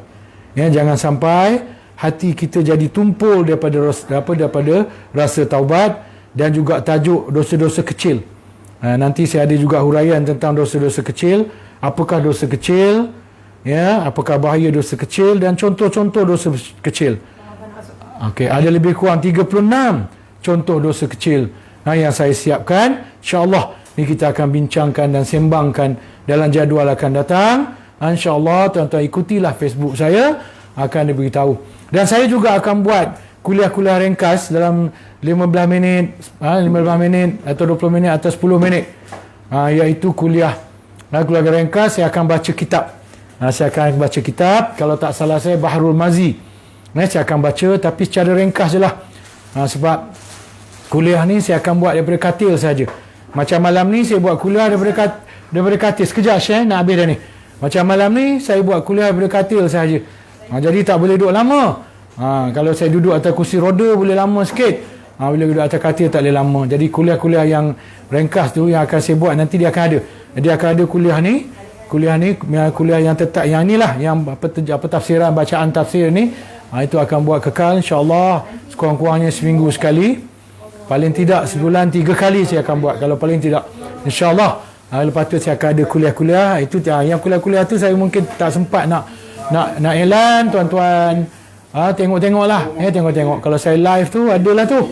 Jangan sampai hati kita jadi tumpul daripada rasa taubat, dan juga tajuk dosa-dosa kecil. Nanti saya ada juga huraian tentang dosa-dosa kecil. Apakah dosa kecil? Apakah bahaya dosa kecil dan contoh-contoh dosa kecil. Ada lebih kurang 36 contoh dosa kecil yang saya siapkan. InsyaAllah ni kita akan bincangkan dan sembangkan dalam jadual akan datang. InsyaAllah tuan-tuan ikutilah Facebook saya, akan diberitahu. Dan saya juga akan buat kuliah-kuliah ringkas dalam 15 minit atau 20 minit atau 10 minit, iaitu kuliah ringkas. Saya akan baca kitab. Saya akan baca kitab, kalau tak salah saya Bahrul Mazi. Saya akan baca tapi secara ringkas je lah. Sebab kuliah ni saya akan buat daripada katil saja. Macam malam ni saya buat kuliah daripada katil. Sekejap nak habis dah ni. Macam malam ni saya buat kuliah daripada katil saja. Jadi tak boleh duduk lama. Kalau saya duduk atas kursi roda boleh lama sikit. Bila duduk atas katil tak boleh lama. Jadi kuliah-kuliah yang ringkas tu yang akan saya buat nanti dia akan ada. Dia akan ada kuliah yang tetap, yang inilah, yang apa tafsiran, bacaan tafsir ni. Itu akan buat kekal insya-Allah, sekurang-kurangnya seminggu sekali. paling tidak sebulan 3 kali saya akan buat, kalau paling tidak, insyaAllah. Lepas tu saya akan ada kuliah-kuliah. Itu yang kuliah-kuliah tu saya mungkin tak sempat nak elan, tuan-tuan. Tengok-tengoklah, tengok-tengok. Kalau saya live tu adalah tu,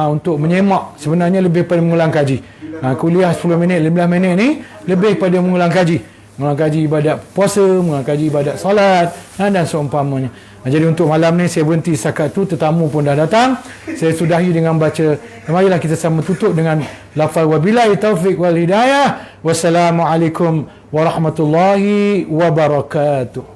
untuk menyemak. Sebenarnya lebih pada mengulang kaji. Kuliah 10 minit, 15 minit ni lebih pada mengulang kaji. Mengulang kaji ibadat puasa, mengulang kaji ibadat solat, dan seumpamanya. Jadi untuk malam ni saya berhenti setakat tu. Tetamu pun dah datang. Saya sudahi dengan baca, marilah kita sama tutup dengan lafaz wabillahi taufiq wal hidayah. Wassalamualaikum warahmatullahi wabarakatuh.